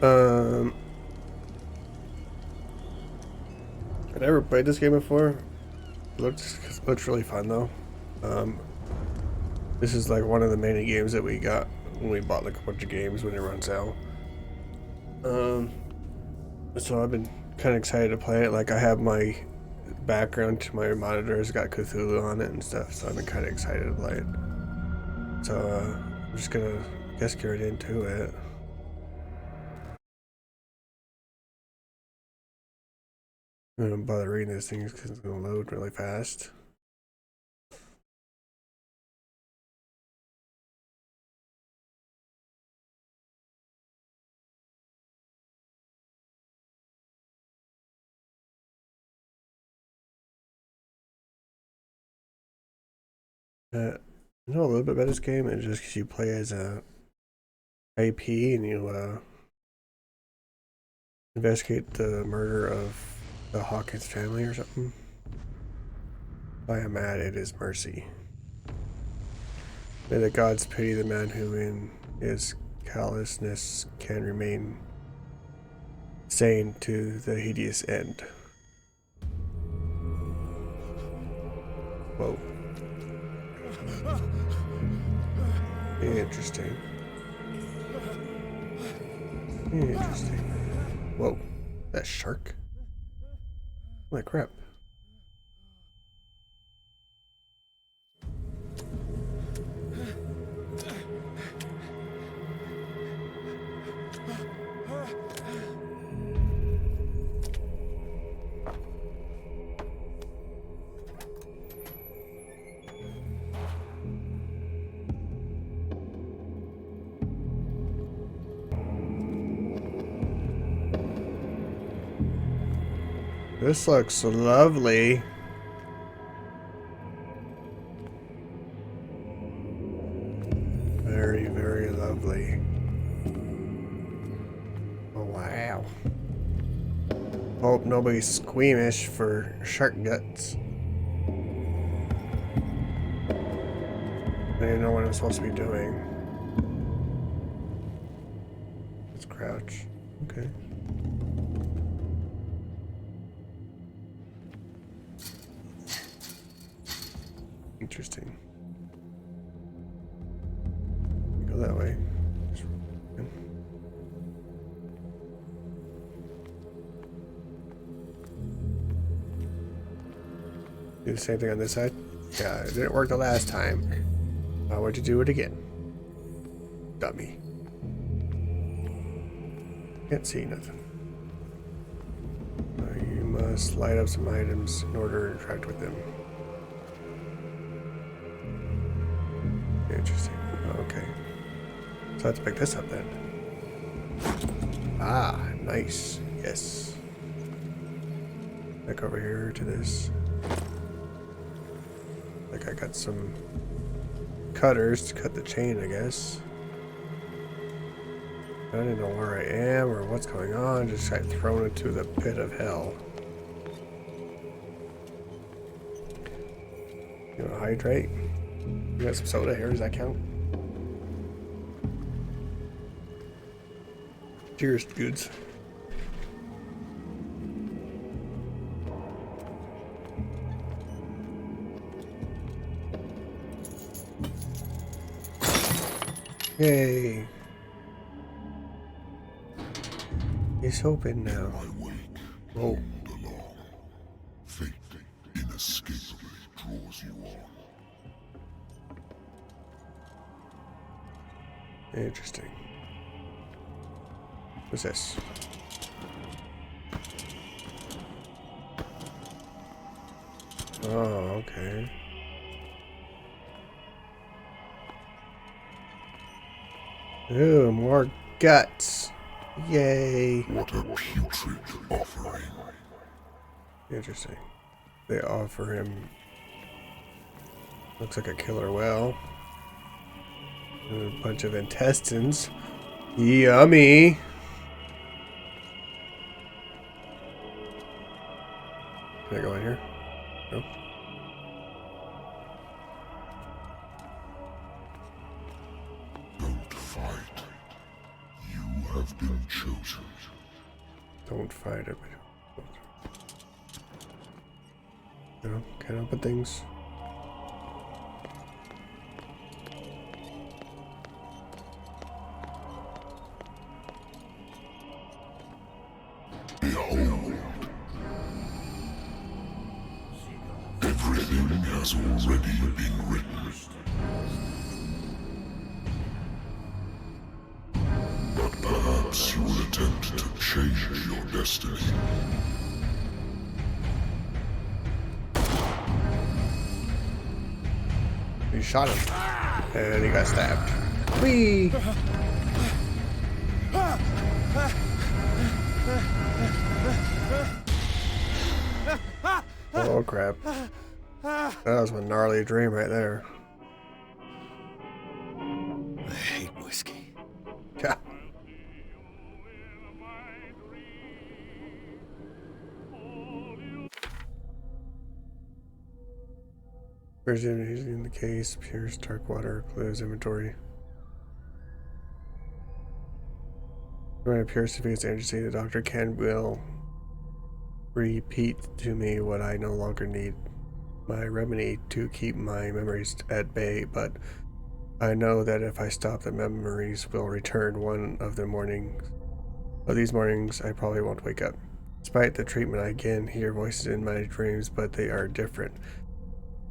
Um, I never played this game before. Looks really fun though. Um, this is like one of the many games that we got when we bought like a bunch of games when they were on sale. Um, so I've been kind of excited to play it. Like I have my background to my monitor has got Cthulhu on it and stuff, so I've been kind of excited to play it. So I'm just gonna, I guess, get right into it. I don't bother reading these things because it's gonna load really fast. I know a little bit about this game, and just because you play as a IP and you investigate the murder of the Hawkins family or something. If I am mad, it is mercy. May the gods pity the man who in his callousness can remain sane to the hideous end. Whoa. Interesting. Interesting. Whoa. That shark? Holy crap. This looks lovely. Very, very lovely. Oh, wow. Hope nobody's squeamish for shark guts. I didn't know what I'm supposed to be doing. Let's crouch. Okay. Interesting. Go that way. Do the same thing on this side. Yeah, it didn't work the last time. Why would you do it again? Dummy. Can't see nothing. You must light up some items in order to interact with them. Interesting. Okay. So I have to pick this up then. Ah, nice. Yes. Back over here to this. Like I got some cutters to cut the chain, I guess. I don't know where I am or what's going on. Just got thrown into the pit of hell. You want to hydrate? You got some soda here, does that count? Cheers, dudes. Yay. It's open now. I wait, Whoa. along. Fate inescapably draws you on. Interesting. What's this? Oh, okay. Ooh, more guts. Yay. What a putrid offering. Interesting. They offer him. Looks like a killer whale. And a bunch of intestines. Yummy. Can I go in here? No. Don't fight. You have been chosen. Don't fight it. You know, can't open things. Behold. Everything has already been written. But perhaps you will attempt to change your destiny. He shot him, and he got stabbed. Whee! Oh crap. That was a gnarly dream right there. I hate whiskey. Yeah. Where's it? He's in the case. Pierce, dark water, close inventory. When it appears to be its agency, the doctor will repeat to me what I no longer need. My remedy to keep my memories at bay, but I know that if I stop, the memories will return. One of these mornings, I probably won't wake up. Despite the treatment, I again hear voices in my dreams, but they are different.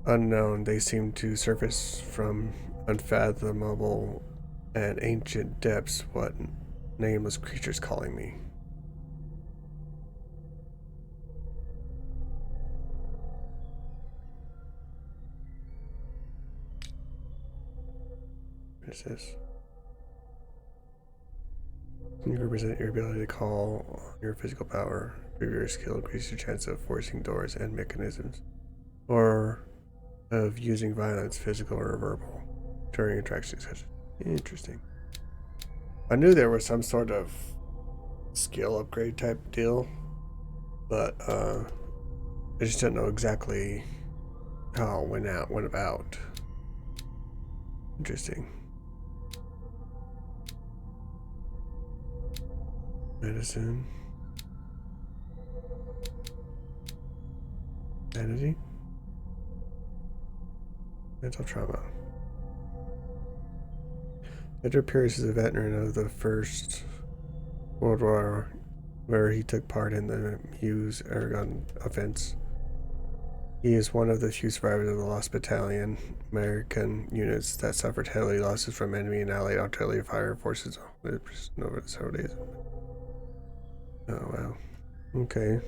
Unknown, they seem to surface from unfathomable and ancient depths. What nameless creatures calling me? What is this? You represent your ability to call your physical power. Improve your skill, increase your chance of forcing doors and mechanisms, or of using violence, physical or verbal, during interactions. Interesting. I knew there was some sort of skill upgrade type deal, but I just didn't know exactly how it went about. Interesting. Medicine. Sanity. Mental trauma. Edgar Pierce is a veteran of the First World War, where he took part in the Hughes Aragon offense. He is one of the few survivors of the Lost Battalion, American units that suffered heavy losses from enemy and allied artillery fire forces over several days. Oh, wow. Okay.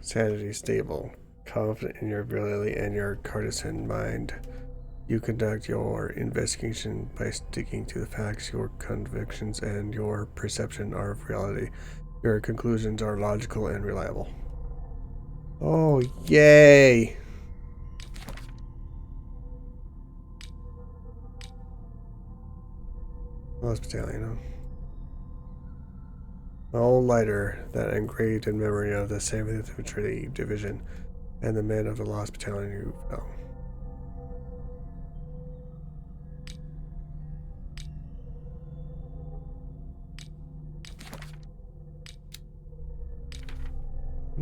Sanity stable. Confident in your ability and your courtesan mind. You conduct your investigation by sticking to the facts. Your convictions and your perception are of reality. Your conclusions are logical and reliable. Oh, yay! Hospitality, you know. An old lighter that engraved in memory of the 7th Infantry Division and the men of the Lost Battalion who fell.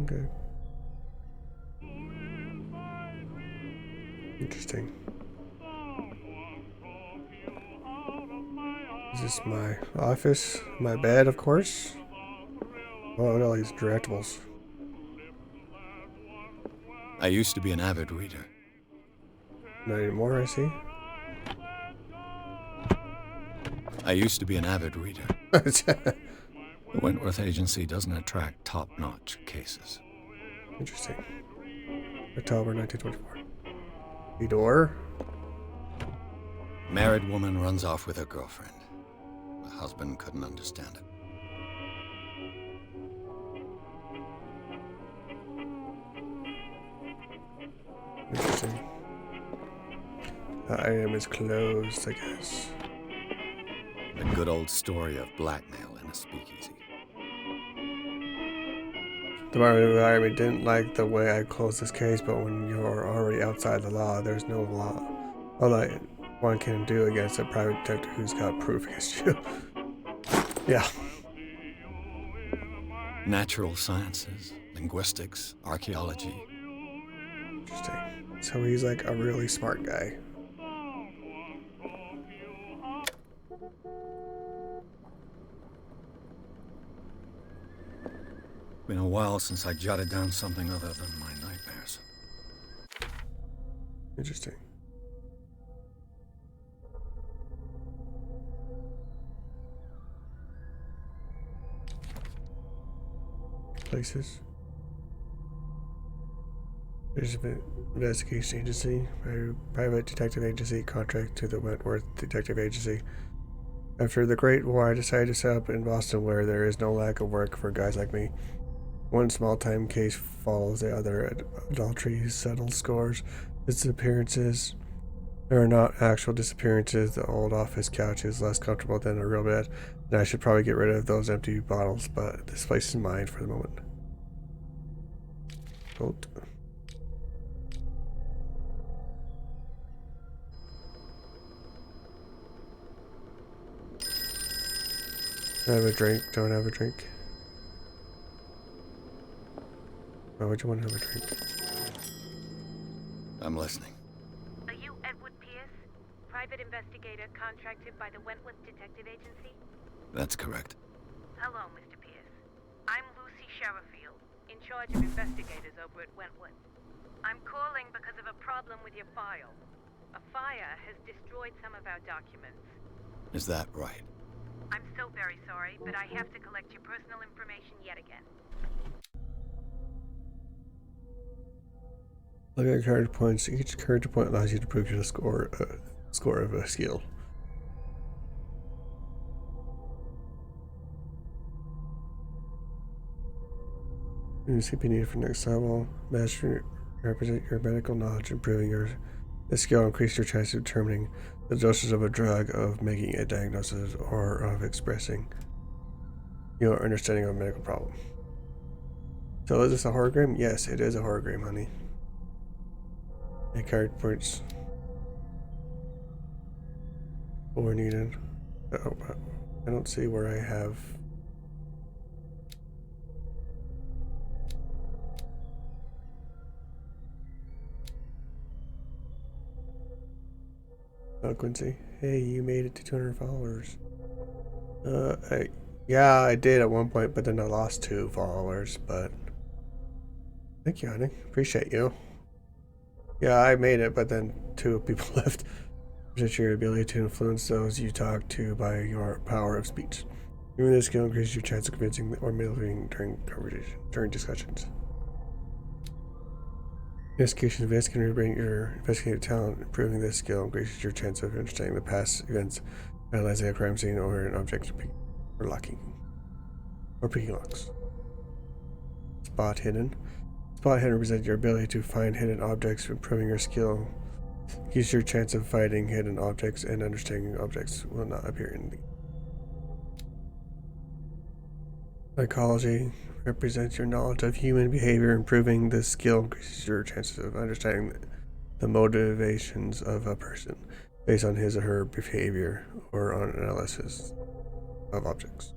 Okay. Interesting. Is this my office? My bed, of course. Oh, look at all these directables. I used to be an avid reader. Not anymore, I see. I used to be an avid reader. The Wentworth Agency doesn't attract top-notch cases. Interesting. October 1924. Fedor. Married woman runs off with her girlfriend. The husband couldn't understand it. Interesting. The item is closed, I guess. The good old story of blackmail in a speakeasy. The Department of Environment didn't like the way I closed this case, but when you're already outside the law, there's no law. one can do against a private detective who's got proof against you. Yeah. Natural sciences, linguistics, archaeology. Interesting. So he's like a really smart guy. Been a while since I jotted down something other than my nightmares. Interesting. Places. There's an investigation agency, a private detective agency contract to the Wentworth Detective Agency. After the Great War, I decided to set up in Boston where there is no lack of work for guys like me. One small-time case follows the other. Adultery settles scores. Disappearances. There are not actual disappearances. The old office couch is less comfortable than a real bed, and I should probably get rid of those empty bottles, but this place is mine for the moment. Quote. Have a drink, don't have a drink. Why would you want to have a drink? I'm listening. Are you Edward Pierce, private investigator contracted by the Wentworth Detective Agency? That's correct. Hello, Mr. Pierce. I'm Lucy Sherifield, in charge of investigators over at Wentworth. I'm calling because of a problem with your file. A fire has destroyed some of our documents. Is that right? I'm so very sorry, but I have to collect your personal information yet again. Look at character points. Each character point allows you to prove your score of a skill. You CP needed for next level. Master represent your medical knowledge, improving the skill increase your chance of determining the dosage of a drug, of making a diagnosis, or of expressing your understanding of a medical problem. So is this a horror game? Yes, it is a horror game, honey. Character points. 4 needed. Oh, I don't see where I have. Oh, Quincy. Hey, you made it to 200 followers. Yeah, I did at one point, but then I lost 2 followers, but thank you, honey. Appreciate you. Yeah, I made it, but then 2 people left. Just your ability to influence those you talk to by your power of speech. Even this skill increases your chance of convincing or manipulating during discussions. Investigation can bring your investigative talent. Improving this skill increases your chance of understanding the past events, analyzing a crime scene or an object, or picking locks. Spot hidden. Spot hidden represents your ability to find hidden objects. Improving your skill increases your chance of finding hidden objects and understanding objects will not appear in the. Psychology represents your knowledge of human behavior. Improving this skill increases your chances of understanding the motivations of a person based on his or her behavior or on analysis of objects.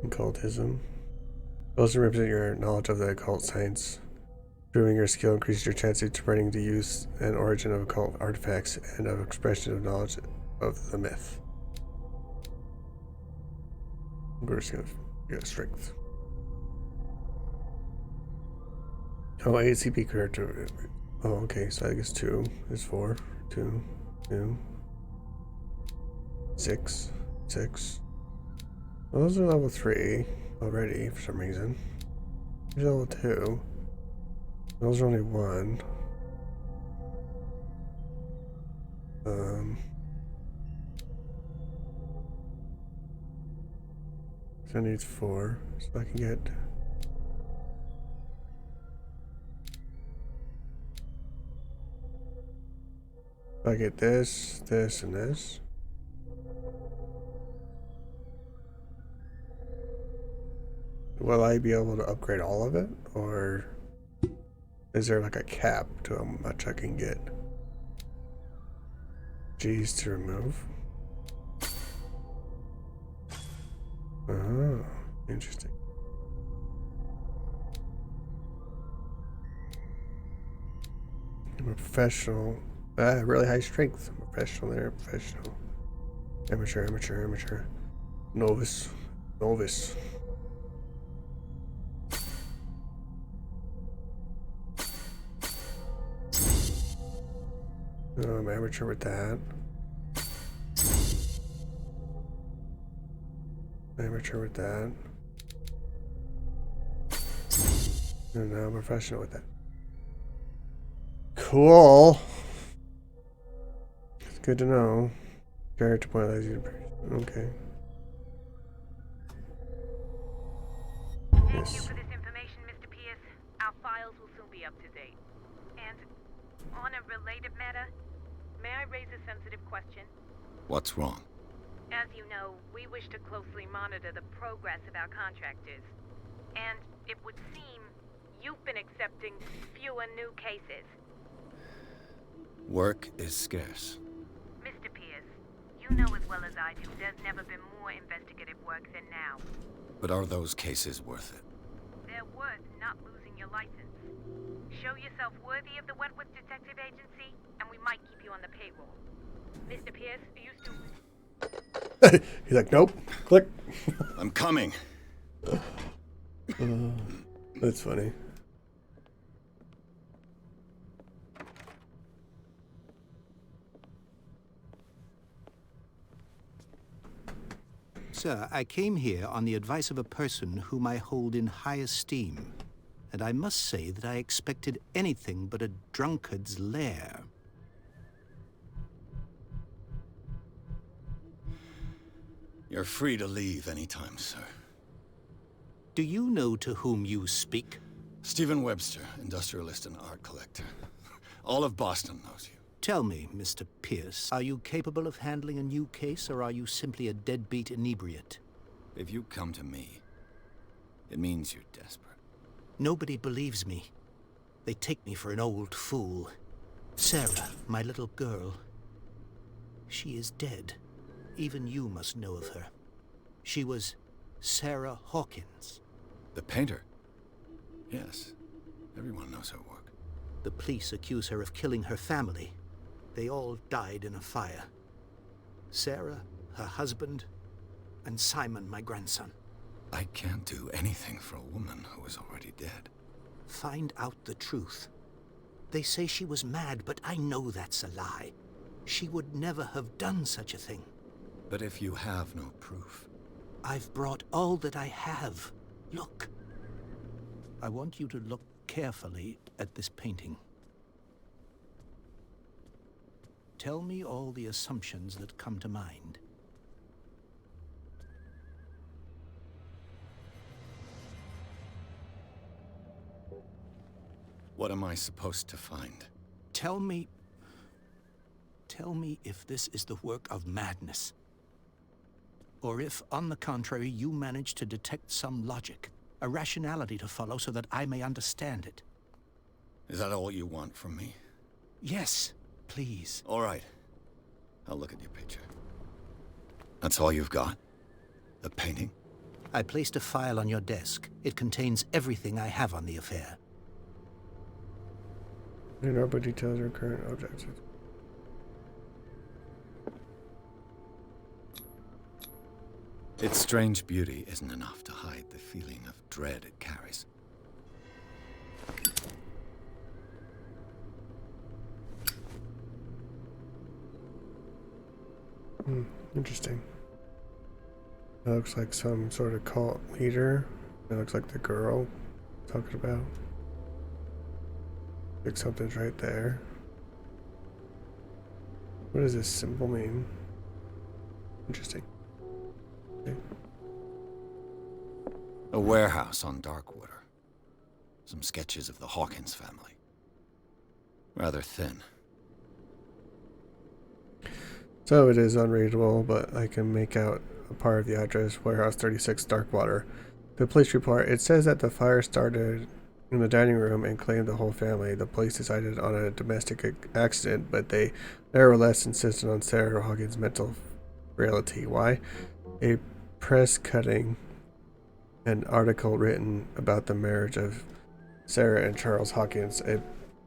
Occultism. Occultism represents your knowledge of the occult science. Improving your skill increases your chances of determining the use and origin of occult artifacts and of expression of knowledge of the myth. We're just gonna strength. Oh, ACP character. Oh, okay, so I guess 2 is 4. 2, 2, 6, 6. Well, those are level 3 already for some reason. Here's level 2. Those are only 1. So I need 4, so I can get. If I get this, this, and this. Will I be able to upgrade all of it, or is there like a cap to how much I can get? G's to remove. Oh, interesting. I'm a professional. Really high strength. Professional there, professional. Amateur, amateur, amateur. Novice. Novice. Oh, I'm amateur with that. Amateur with that. And now I'm professional with that. Cool. It's good to know. Character point allows you to. Okay. Thank you Yes. for this information, Mr. Pierce. Our files will soon be up to date. And on a related matter, may I raise a sensitive question? What's wrong? As you know, we wish to closely monitor the progress of our contractors. And it would seem you've been accepting fewer new cases. Work is scarce. Mr. Pierce, you know as well as I do there's never been more investigative work than now. But are those cases worth it? They're worth not losing your license. Show yourself worthy of the Wentworth Detective Agency, and we might keep you on the payroll. Mr. Pierce, are you still... He's like, nope. Click. I'm coming. That's funny. Sir, I came here on the advice of a person whom I hold in high esteem, and I must say that I expected anything but a drunkard's lair. You're free to leave anytime, sir. Do you know to whom you speak? Stephen Webster, industrialist and art collector. All of Boston knows you. Tell me, Mr. Pierce, are you capable of handling a new case, or are you simply a deadbeat inebriate? If you come to me, it means you're desperate. Nobody believes me. They take me for an old fool. Sarah, my little girl, she is dead. Even you must know of her. She was Sarah Hawkins. The painter? Yes. Everyone knows her work. The police accuse her of killing her family. They all died in a fire. Sarah, her husband, and Simon, my grandson. I can't do anything for a woman who is already dead. Find out the truth. They say she was mad, but I know that's a lie. She would never have done such a thing. But if you have no proof... I've brought all that I have. Look. I want you to look carefully at this painting. Tell me all the assumptions that come to mind. What am I supposed to find? Tell me if this is the work of madness. Or if, on the contrary, you manage to detect some logic, a rationality to follow so that I may understand it. Is that all you want from me? Yes, please. All right. I'll look at your picture. That's all you've got? The painting? I placed a file on your desk. It contains everything I have on the affair. Nobody details your current objectives. Its strange beauty isn't enough to hide the feeling of dread it carries. Interesting. That looks like some sort of cult leader. That looks like the girl I'm talking about. Like something's right there. What does this symbol mean? Interesting. Okay. A warehouse on Darkwater. Some sketches of the Hawkins family. Rather thin. So it is unreadable, but I can make out a part of the address, Warehouse 36, Darkwater. The police report, it says that the fire started in the dining room and claimed the whole family. The police decided on a domestic accident, but they nevertheless insisted on Sarah Hawkins' mental frailty. Why? A press cutting, an article written about the marriage of Sarah and Charles Hawkins, a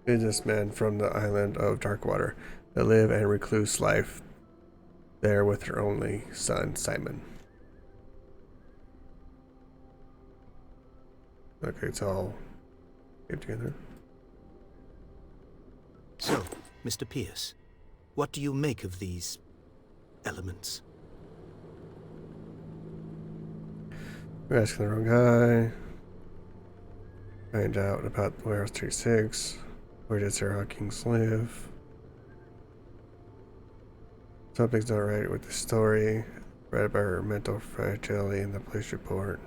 businessman from the island of Darkwater, that live a recluse life there with her only son, Simon. Okay, it's all get together. So, Mr. Pierce, what do you make of these elements? We're asking the wrong guy. Find out about Warehouse 36. Where did Sarah Hawkins live? Something's not right with the story. Read about her mental fragility in the police report.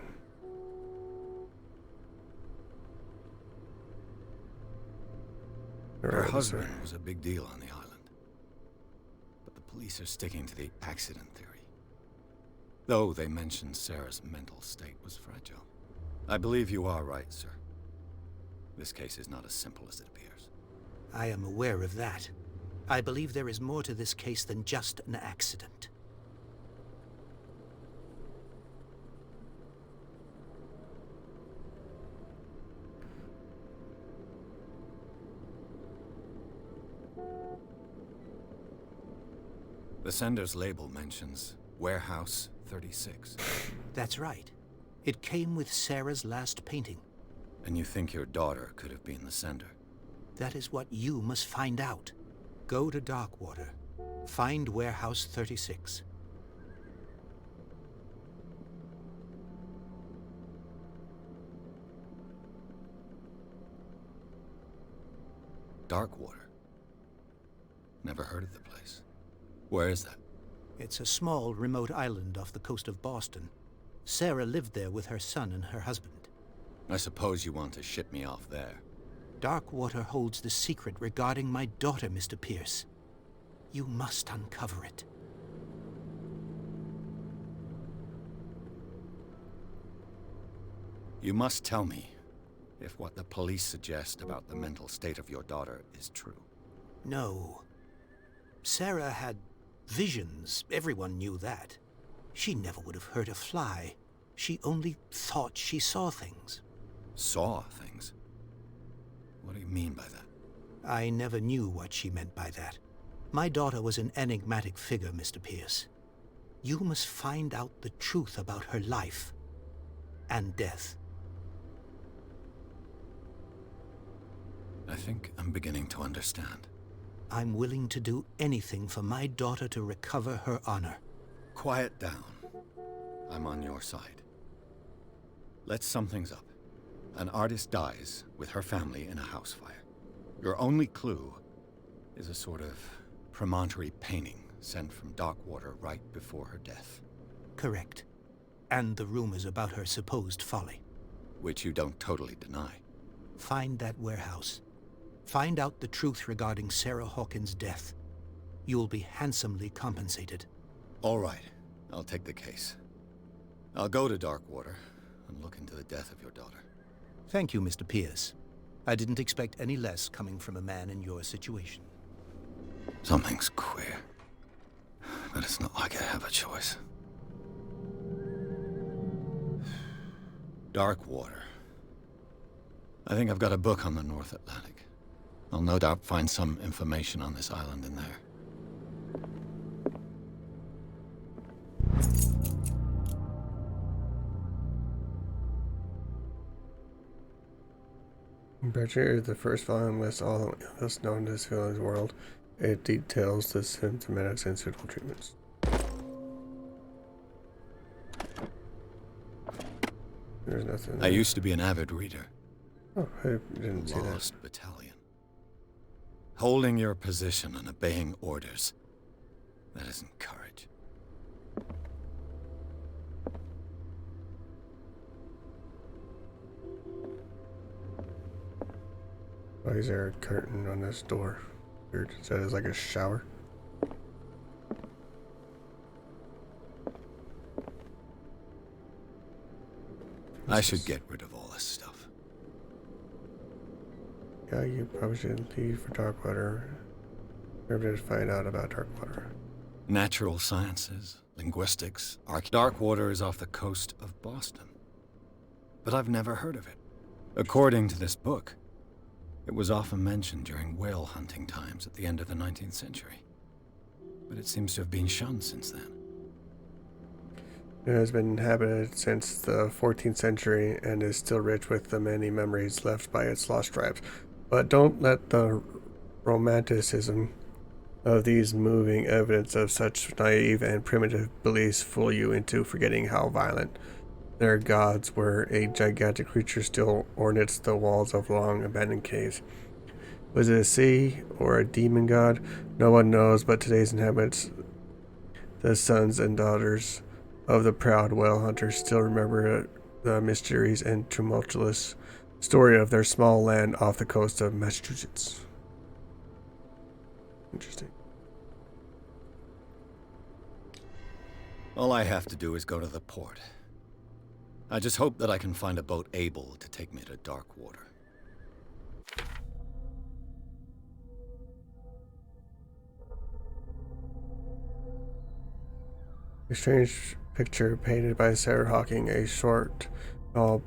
Her husband was a big deal on the island. But the police are sticking to the accident theory. Though they mentioned Sarah's mental state was fragile. I believe you are right, sir. This case is not as simple as it appears. I am aware of that. I believe there is more to this case than just an accident. The sender's label mentions Warehouse 36. That's right. It came with Sarah's last painting. And you think your daughter could have been the sender? That is what you must find out. Go to Darkwater. Find Warehouse 36. Darkwater? Never heard of the place. Where is that? It's a small, remote island off the coast of Boston. Sarah lived there with her son and her husband. I suppose you want to ship me off there. Darkwater holds the secret regarding my daughter, Mr. Pierce. You must uncover it. You must tell me if what the police suggest about the mental state of your daughter is true. No. Sarah had visions. Everyone knew that. She never would have hurt a fly. She only thought she saw things. Saw things? What do you mean by that? I never knew what she meant by that. My daughter was an enigmatic figure, Mr. Pierce. You must find out the truth about her life and death. I think I'm beginning to understand. I'm willing to do anything for my daughter to recover her honor. Quiet down. I'm on your side. Let's sum things up. An artist dies with her family in a house fire. Your only clue is a sort of promontory painting sent from Darkwater right before her death. Correct. And the rumors about her supposed folly. Which you don't totally deny. Find that warehouse. Find out the truth regarding Sarah Hawkins' death. You'll be handsomely compensated. All right. I'll take the case. I'll go to Darkwater and look into the death of your daughter. Thank you, Mr. Pierce. I didn't expect any less coming from a man in your situation. Something's queer. But it's not like I have a choice. Darkwater. I think I've got a book on the North Atlantic. I'll no doubt find some information on this island in there. Badger is the first volume lists all that's known as Villain's World. It details the symptomatics and suitable treatments. There's nothing there. I used to be an avid reader. Oh, I didn't see that. Lost battalion. Holding your position and obeying orders. That isn't courage. Why is there a curtain on this door? Weird. It says like a shower. I should get rid of all this stuff. guy, you probably should leave for Darkwater. Remember to find out about Darkwater. Natural sciences, linguistics, Darkwater is off the coast of Boston. But I've never heard of it. According to this book, it was often mentioned during whale hunting times at the end of the 19th century. But it seems to have been shunned since then. It has been inhabited since the 14th century and is still rich with the many memories left by its lost tribes. But don't let the romanticism of these moving evidence of such naive and primitive beliefs fool you into forgetting how violent their gods were. A gigantic creature still ornates the walls of long abandoned caves. Was it a sea or a demon god? No one knows, but today's inhabitants, the sons and daughters of the proud whale hunters, still remember the mysterious and tumultuous story of their small land off the coast of Massachusetts. Interesting. All I have to do is go to the port. I just hope that I can find a boat able to take me to Darkwater. A strange picture painted by Sarah Hawking, a short novel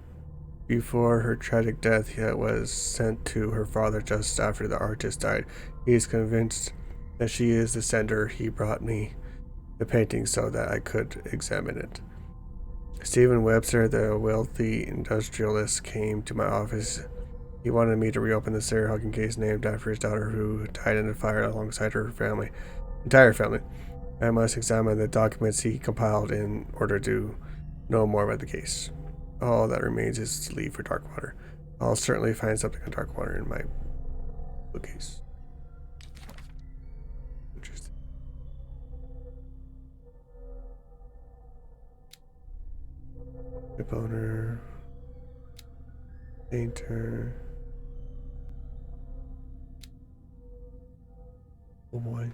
before her tragic death, yet was sent to her father just after the artist died. He is convinced that she is the sender. He brought me the painting so that I could examine it. Stephen Webster, the wealthy industrialist, came to my office. He wanted me to reopen the Sarah Hawking case named after his daughter who died in a fire alongside her entire family. I must examine the documents he compiled in order to know more about the case. All that remains is to leave for Darkwater. I'll certainly find something on Darkwater in my bookcase. Interesting. Ship owner. Painter. Oh boy.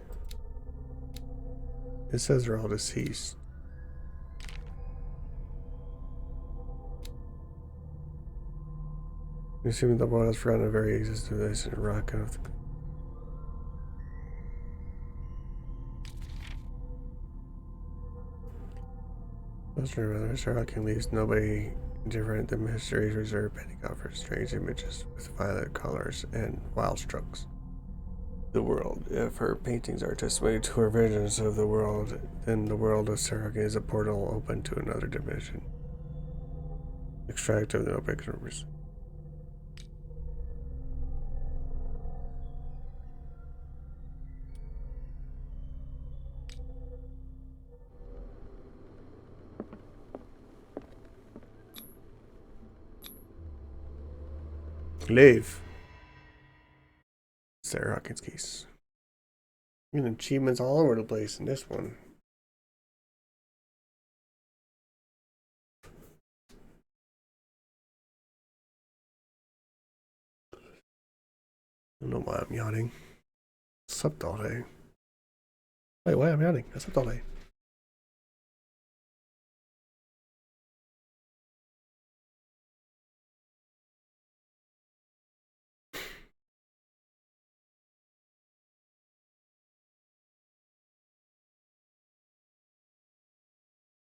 It says they're all deceased. Assuming the world has forgotten the very existence of this rock of the Sarah Hawking leaves nobody indifferent. The mysteries reserved pending out for strange images with violet colors and wild strokes. The world. If her paintings are testimony to her visions of the world, then the world of Sarah Hawking is a portal open to another dimension. Extract of the opaque numbers. Leave. Sarah Hawkins case. And achievements all over the place in this one. I don't know why I'm yawning. Slept all day. Wait, why am I yawning? I slept all day.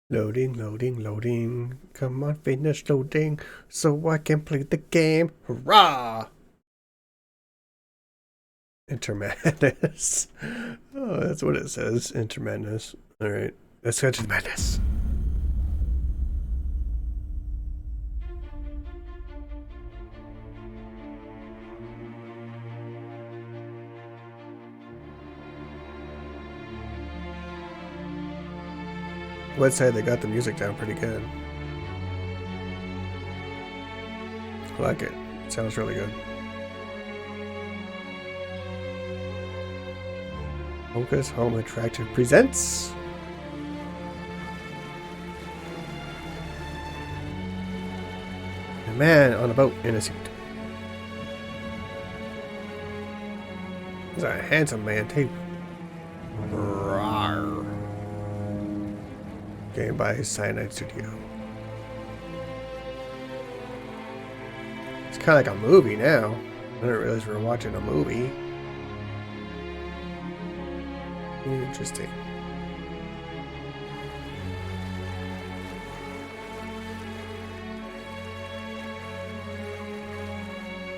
Loading, loading, loading. Come on, finish loading so I can play the game. Hurrah! Intermadness. Oh, that's what it says. Intermadness. Alright, let's go to the madness. Would say they got the music down pretty good. I like it. It sounds really good. Focus Home Interactive presents a man on a boat in a suit. He's a handsome man too. Rawr. Game by Cyanide Studio. It's kind of like a movie now. I didn't realize we were watching a movie. Interesting.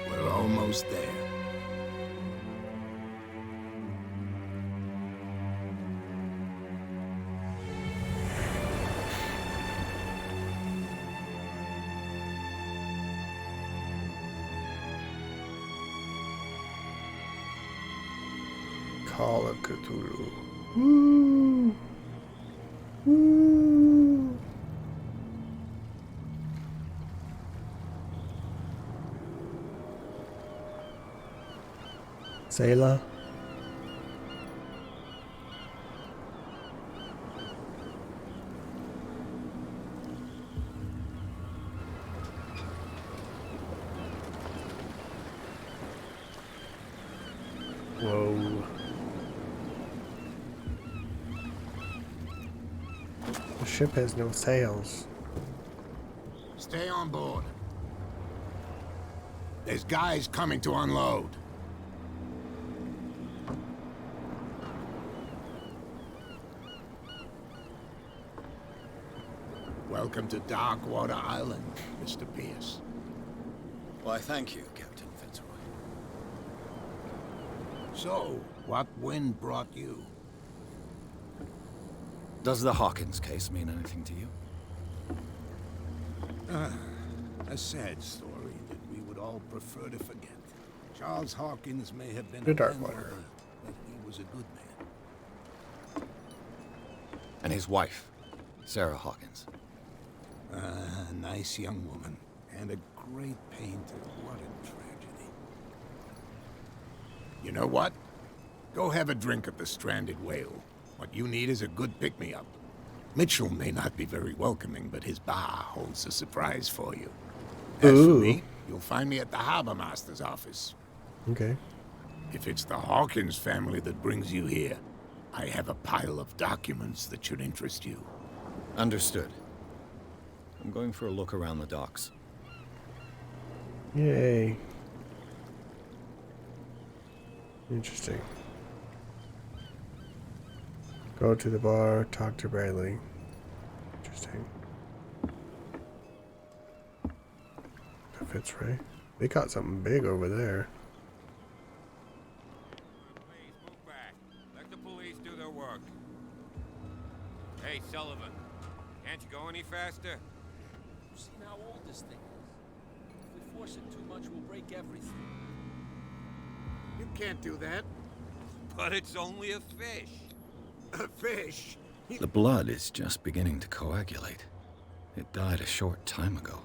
We're almost there. Call of Cthulhu. Woo! Woo! Sailor. Whoa. The ship has no sails. Stay on board. There's guys coming to unload. Welcome to Darkwater Island, Mr. Pierce. Why, thank you, Captain Fitzroy. So, what wind brought you? Does the Hawkins case mean anything to you? A sad story that we would all prefer to forget. Charles Hawkins may have been The a Darkwater. landlubber, but he was a good man. And his wife, Sarah Hawkins. A nice young woman, and a great painter. What a tragedy. You know what? Go have a drink at the Stranded Whale. What you need is a good pick-me-up. Mitchell may not be very welcoming, but his bar holds a surprise for you. As for Ooh. me, you'll find me at the Harbor Master's office. Okay. If it's the Hawkins family that brings you here, I have a pile of documents that should interest you. Understood. I'm going for a look around the docks. Yay. Interesting. Go to the bar, talk to Bradley. Interesting. To Fitzroy. They got something big over there. Please move back. Let the police do their work. Hey, Sullivan. Can't you go any faster? You've seen how old this thing is. If we force it too much, we'll break everything. You can't do that. But it's only a fish. A fish? The blood is just beginning to coagulate. It died a short time ago.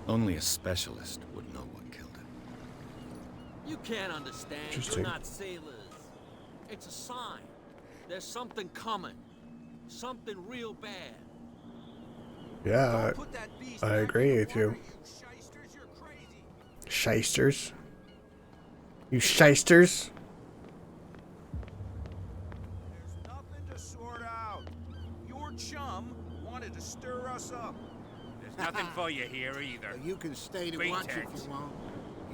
Only a specialist would know what killed it. You can't understand. Interesting. You're not sailors. It's a sign. There's something coming. Something real bad. Yeah, Don't put that beast I back agree in the with you. water, shysters. You're crazy. Shysters. You shysters. There's nothing to sort out. Your chum wanted to stir us up. There's nothing for you here either. You can stay to Wait, watch if Tex. you want.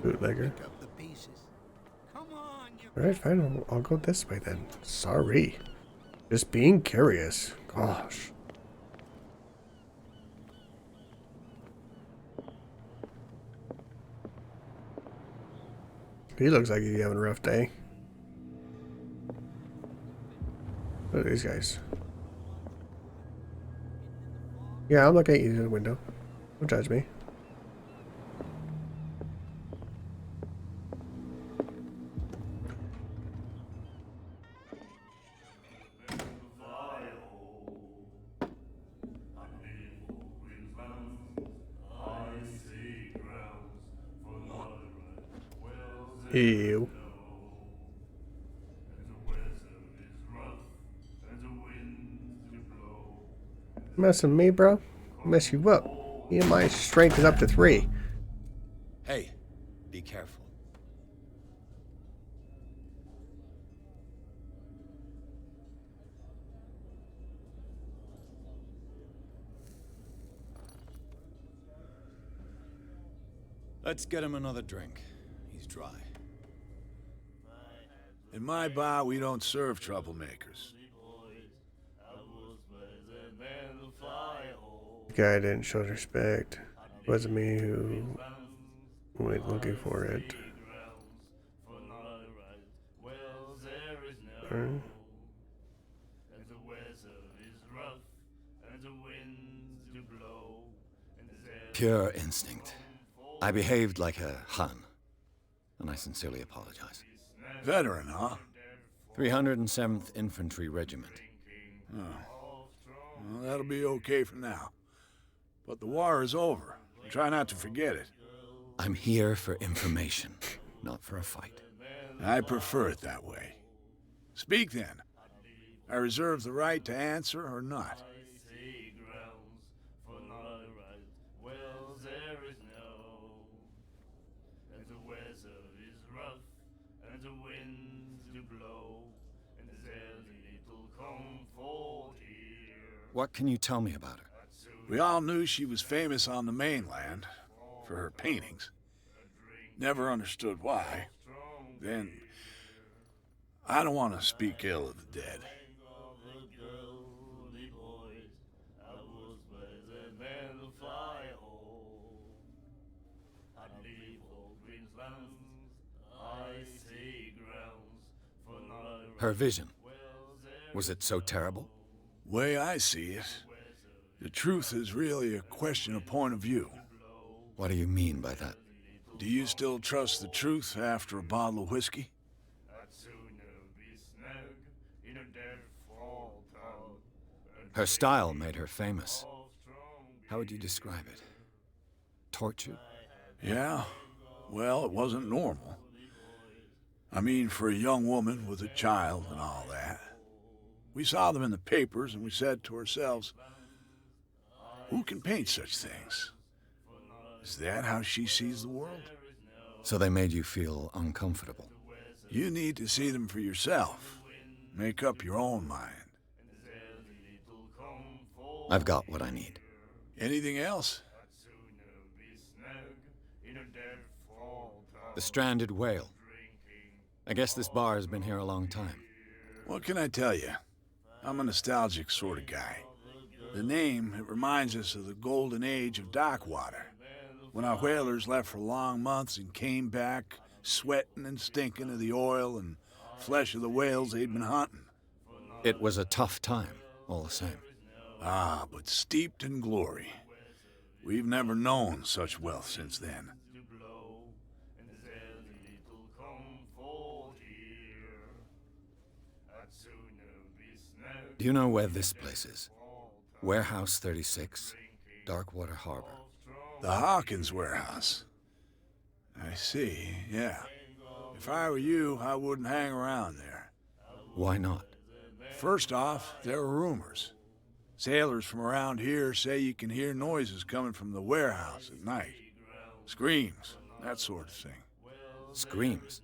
Bootlegger. Pick up the pieces. Come on, you. Alright, fine. I'll go this way then. Sorry. Just being curious. Gosh. He looks like he's having a rough day. Look at these guys. Yeah, I'm looking at you through the window. Don't judge me. Ew. Messing with me, bro? Mess you up. Yeah, my strength is up to 3. Hey, be careful. Let's get him another drink. He's dry. In my bar, we don't serve troublemakers. The guy didn't show respect. It wasn't me who went looking for it. Alright. Pure instinct. I behaved like a Hun, and I sincerely apologize. Veteran, huh? 307th Infantry Regiment. Oh. Well, that'll be okay for now. But the war is over. Try not to forget it. I'm here for information, not for a fight. I prefer it that way. Speak then. I reserve the right to answer or not. What can you tell me about her? We all knew she was famous on the mainland for her paintings. Never understood why. Then, I don't want to speak ill of the dead. Her vision. Was it so terrible? Way I see it, the truth is really a question of point of view. What do you mean by that? Do you still trust the truth after a bottle of whiskey? Her style made her famous. How would you describe it? Tortured? Yeah, well, it wasn't normal. I mean, for a young woman with a child and all that. We saw them in the papers and we said to ourselves, who can paint such things? Is that how she sees the world? So they made you feel uncomfortable? You need to see them for yourself. Make up your own mind. I've got what I need. Anything else? The stranded whale. I guess this bar has been here a long time. What can I tell you? I'm a nostalgic sort of guy. The name, it reminds us of the golden age of dock water, when our whalers left for long months and came back sweating and stinking of the oil and flesh of the whales they'd been hunting. It was a tough time, all the same. Ah, but steeped in glory. We've never known such wealth since then. Do you know where this place is? Warehouse 36, Darkwater Harbor. The Hawkins warehouse. I see, yeah. If I were you, I wouldn't hang around there. Why not? First off, there are rumors. Sailors from around here say you can hear noises coming from the warehouse at night. Screams, that sort of thing. Screams?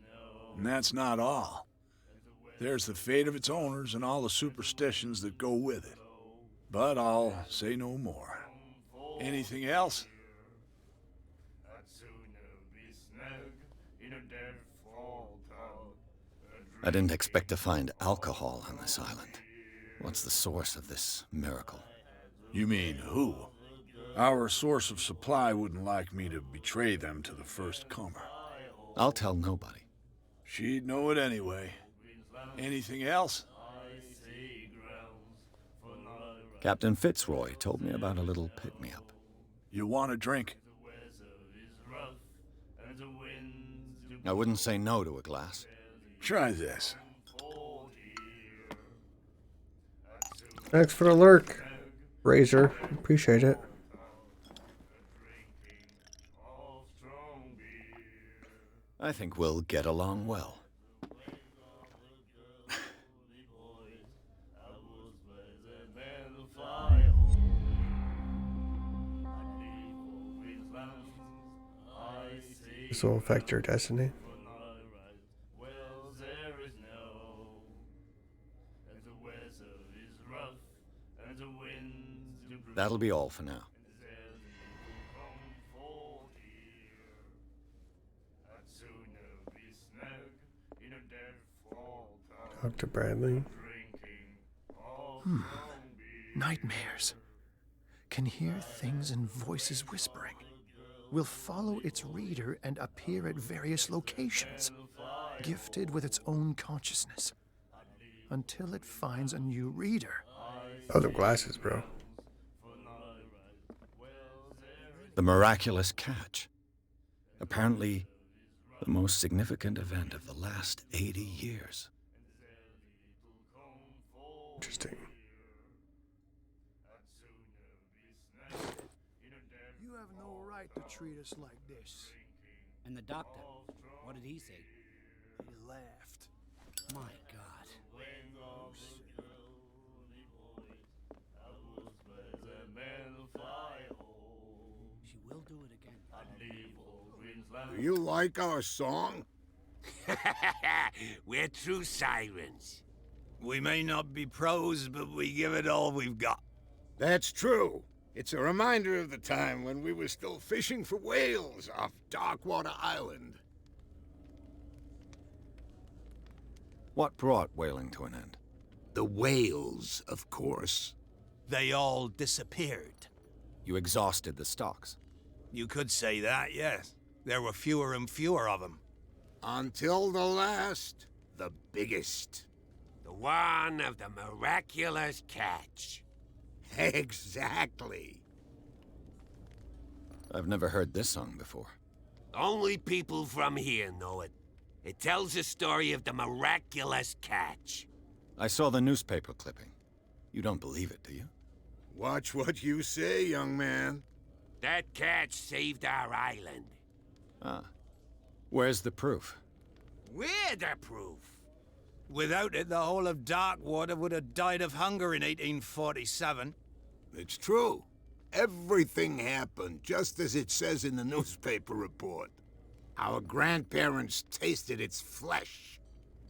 And that's not all. There's the fate of its owners and all the superstitions that go with it. But I'll say no more. Anything else? I didn't expect to find alcohol on this island. What's the source of this miracle? You mean who? Our source of supply wouldn't like me to betray them to the first comer. I'll tell nobody. She'd know it anyway. Anything else? Captain Fitzroy told me about a little pick-me-up. You want a drink? I wouldn't say no to a glass. Try this. Thanks for the lurk, Razor. Appreciate it. I think we'll get along well. This will affect your destiny. That'll be all for now. I'd sooner be snug in a dead fall. Talk to Bradley. Nightmares. Can hear things and voices whispering. Will follow its reader and appear at various locations, gifted with its own consciousness, until it finds a new reader. Oh, the glasses, bro. The miraculous catch. Apparently, the most significant event of the last 80 years. Interesting. You have no right to treat us like this. And the doctor, what did he say? He laughed. My God. She will do it again. Do you like our song? We're true sirens. We may not be pros, but we give it all we've got. That's true. It's a reminder of the time when we were still fishing for whales off Darkwater Island. What brought whaling to an end? The whales, of course. They all disappeared. You exhausted the stocks. You could say that, yes. There were fewer and fewer of them. Until the last, the biggest. The one of the miraculous catch. Exactly. I've never heard this song before. Only people from here know it. It tells the story of the miraculous catch. I saw the newspaper clipping. You don't believe it, do you? Watch what you say, young man. That catch saved our island. Ah. Where's the proof? We're the proof. Without it, the whole of Darkwater would have died of hunger in 1847. It's true. Everything happened just as it says in the newspaper report. Our grandparents tasted its flesh.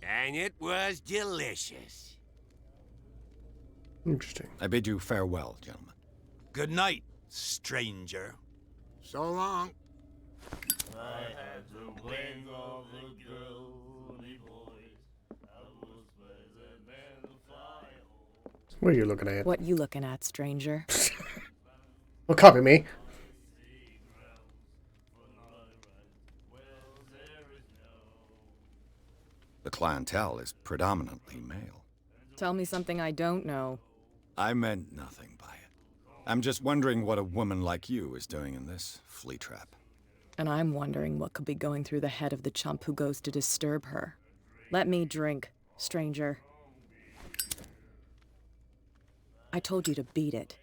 And it was delicious. Interesting. I bid you farewell, gentlemen. Good night, stranger. So long. I had the wings of the girly boys. I was better than the fire. What are you looking at? What you looking at, stranger? Well, copy me. The clientele is predominantly male. Tell me something I don't know. I meant nothing by it. I'm just wondering what a woman like you is doing in this flea trap. And I'm wondering what could be going through the head of the chump who goes to disturb her. Let me drink, stranger. I told you to beat it.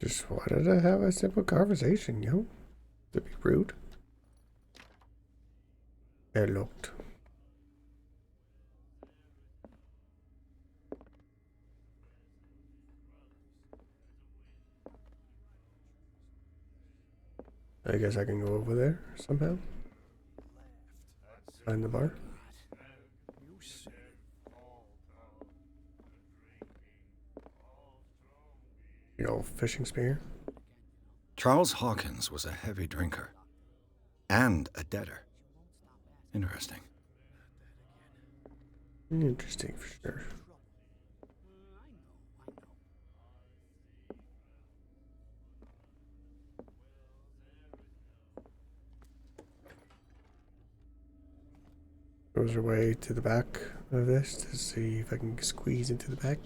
Just wanted to have a simple conversation, yo. To be rude. It looked. I guess I can go over there somehow. Find the bar. The old fishing spear. Charles Hawkins was a heavy drinker. And a debtor. Interesting. Interesting for sure. Goes our way to the back of this to see if I can squeeze into the back.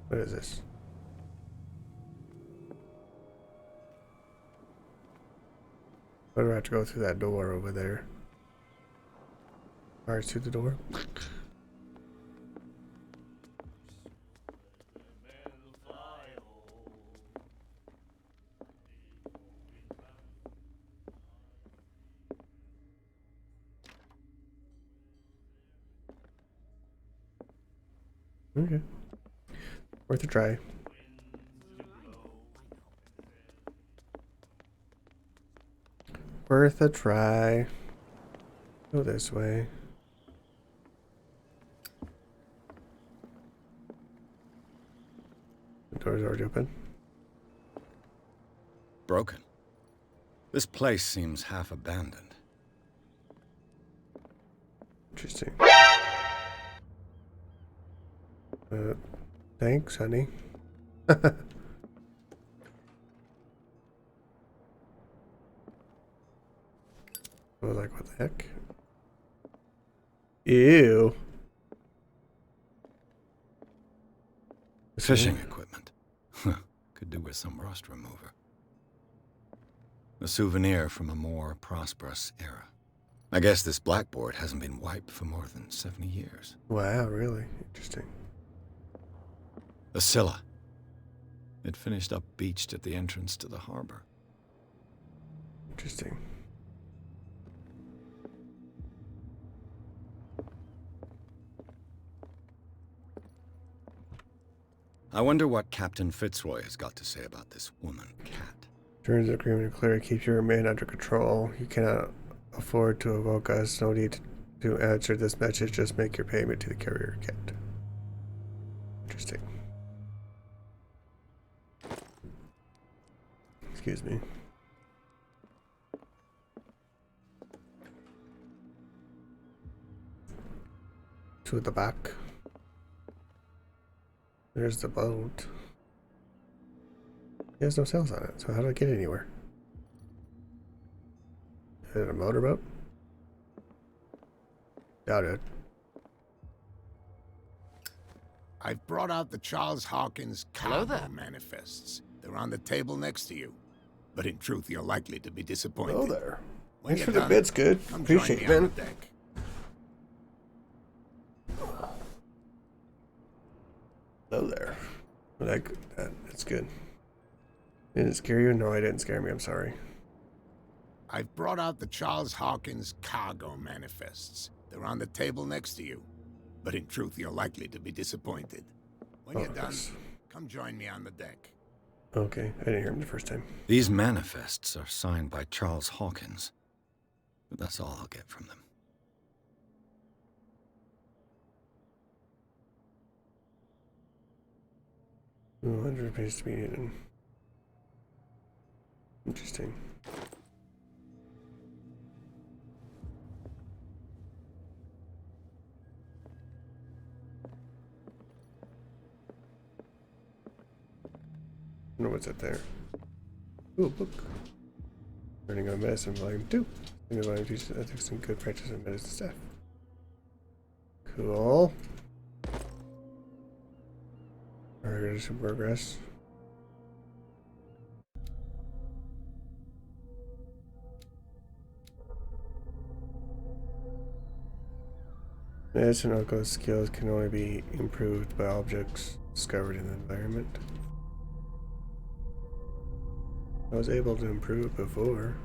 What is this? Why do I have to go through that door over there? Alright, to the door. Okay. Worth a try. Worth a try. Go this way. The door's already open. broken. This place seems half abandoned. Interesting. Thanks, honey. I was like, what the heck? Ew. Fishing equipment. Could do with some rust remover. A souvenir from a more prosperous era. I guess this blackboard hasn't been wiped for more than 70 years. Wow, really? Interesting. The Scylla. It finished up beached at the entrance to the harbor. Interesting. I wonder what Captain Fitzroy has got to say about this woman cat. Terms of agreement clear. Keep your man under control. You cannot afford to evoke us. No need to answer this message. Just make your payment to the carrier cat. Interesting. Excuse me. To the back. There's the boat. There's no sails on it, so how do I get anywhere? Is it a motorboat? Doubt it. I've brought out the Charles Hawkins cargo manifests. They're on the table next to you. But in truth, you're likely to be disappointed. Hello there. When Thanks you're for the done, bits, good. come Appreciate join it, me on man. the deck. Hello there. Like that. That's good. Didn't it scare you? No, I didn't scare me. I'm sorry. I've brought out the Charles Hawkins cargo manifests. They're on the table next to you. But in truth, you're likely to be disappointed. When you're done, come join me on the deck. Okay, I didn't hear him the first time. These manifests are signed by Charles Hawkins. But that's all I'll get from them. 200 pages to be eaten. Interesting. I wonder what's up there. Ooh, a book. Learning on medicine, volume 2. Learning volume 2 ethics and good practice in medicine staff. Cool. Alright, some progress. Medicine alcohol skills can only be improved by objects discovered in the environment. I was able to improve before.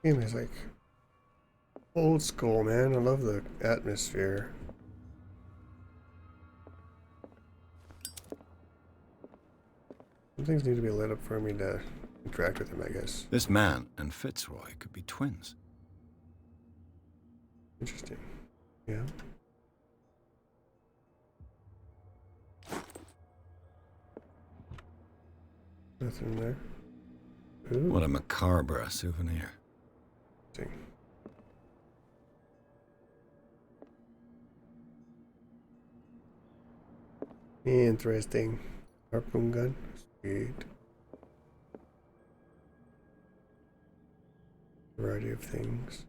Game is like old school, man. I love the atmosphere. Some things need to be lit up for me to interact with him, I guess. This man and Fitzroy could be twins. Interesting. Yeah. Nothing there. Ooh. What a macabre souvenir. Interesting. Harpoon gun. Sweet. Variety of things.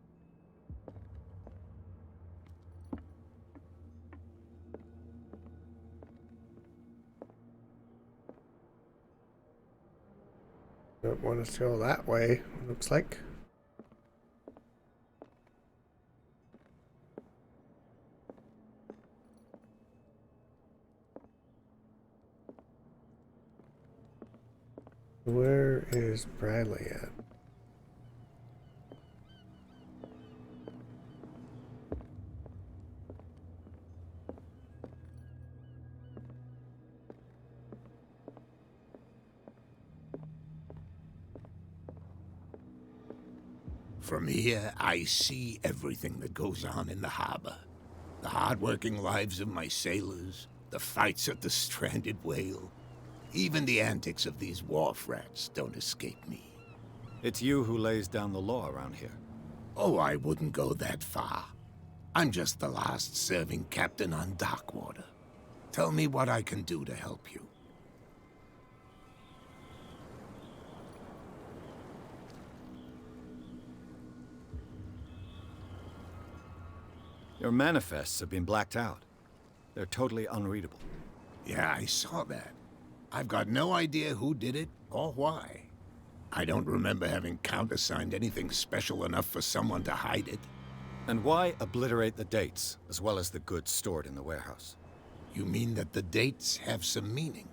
Don't want us to go that way, looks like. Where is Bradley at? From here, I see everything that goes on in the harbor. The hard-working lives of my sailors, the fights at the stranded whale. Even the antics of these wharf rats don't escape me. It's you who lays down the law around here. Oh, I wouldn't go that far. I'm just the last serving captain on Darkwater. Tell me what I can do to help you. Your manifests have been blacked out. They're totally unreadable. Yeah, I saw that. I've got no idea who did it or why. I don't remember having countersigned anything special enough for someone to hide it. And why obliterate the dates, as well as the goods stored in the warehouse? You mean that the dates have some meaning?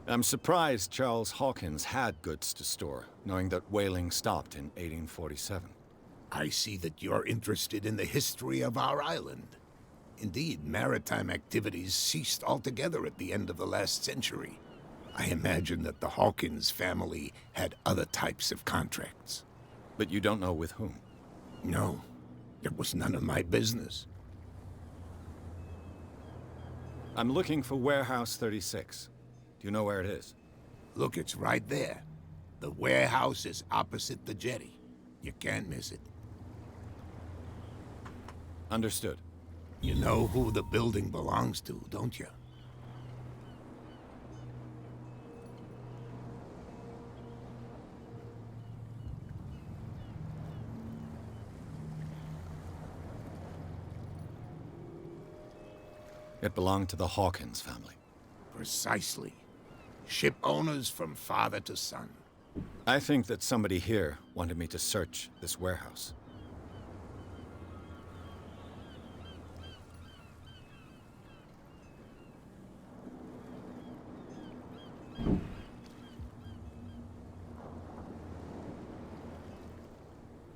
I'm surprised Charles Hawkins had goods to store, knowing that whaling stopped in 1847. I see that you're interested in the history of our island. Indeed, maritime activities ceased altogether at the end of the last century. I imagine that the Hawkins family had other types of contracts. But you don't know with whom? No, it was none of my business. I'm looking for Warehouse 36. Do you know where it is? Look, it's right there. The warehouse is opposite the jetty. You can't miss it. Understood. You know who the building belongs to, don't you? It belonged to the Hawkins family. Precisely. Ship owners from father to son. I think that somebody here wanted me to search this warehouse.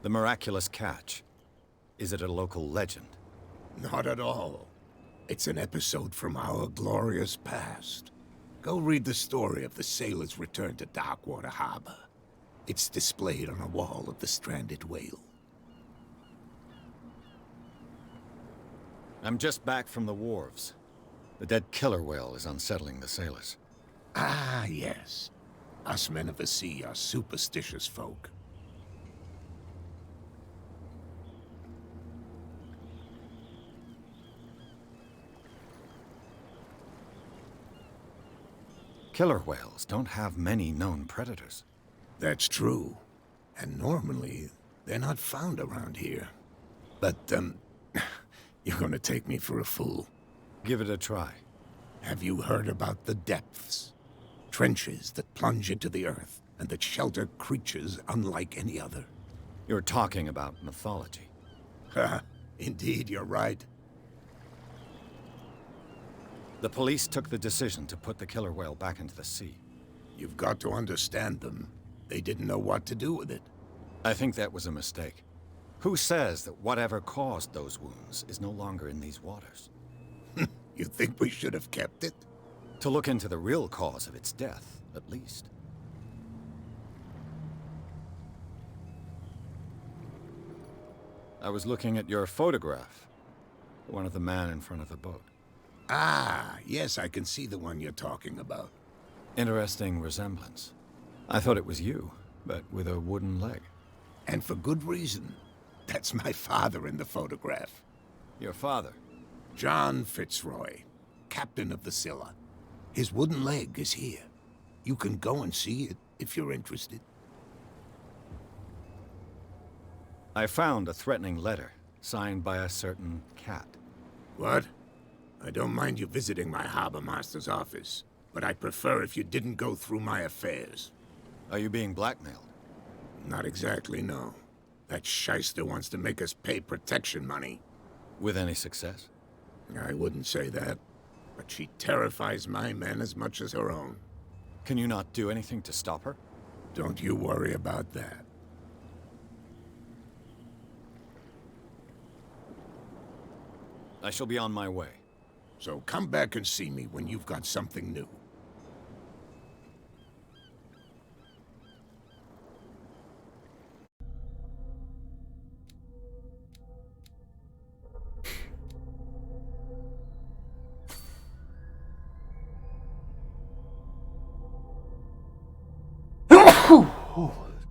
The miraculous catch. Is it a local legend? Not at all. It's an episode from our glorious past. Go read the story of the sailor's return to Darkwater Harbor. It's displayed on a wall of the stranded whale. I'm just back from the wharves. The dead killer whale is unsettling the sailors. Ah, yes. Us men of the sea are superstitious folk. Killer whales don't have many known predators. That's true. And normally, they're not found around here. But, you're gonna take me for a fool. Give it a try. Have you heard about the depths? Trenches that plunge into the earth and that shelter creatures unlike any other. You're talking about mythology. Ha! Indeed, you're right. The police took the decision to put the killer whale back into the sea. You've got to understand them. They didn't know what to do with it. I think that was a mistake. Who says that whatever caused those wounds is no longer in these waters? You think we should have kept it? To look into the real cause of its death, at least. I was looking at your photograph. One of the man in front of the boat. Ah, yes, I can see the one you're talking about. Interesting resemblance. I thought it was you, but with a wooden leg. And for good reason. That's my father in the photograph. Your father? John Fitzroy, captain of the Scylla. His wooden leg is here. You can go and see it if you're interested. I found a threatening letter, signed by a certain cat. What? I don't mind you visiting my harbor master's office, but I'd prefer if you didn't go through my affairs. Are you being blackmailed? Not exactly, no. That shyster wants to make us pay protection money. With any success? I wouldn't say that, but she terrifies my men as much as her own. Can you not do anything to stop her? Don't you worry about that. I shall be on my way. So come back and see me when you've got something new.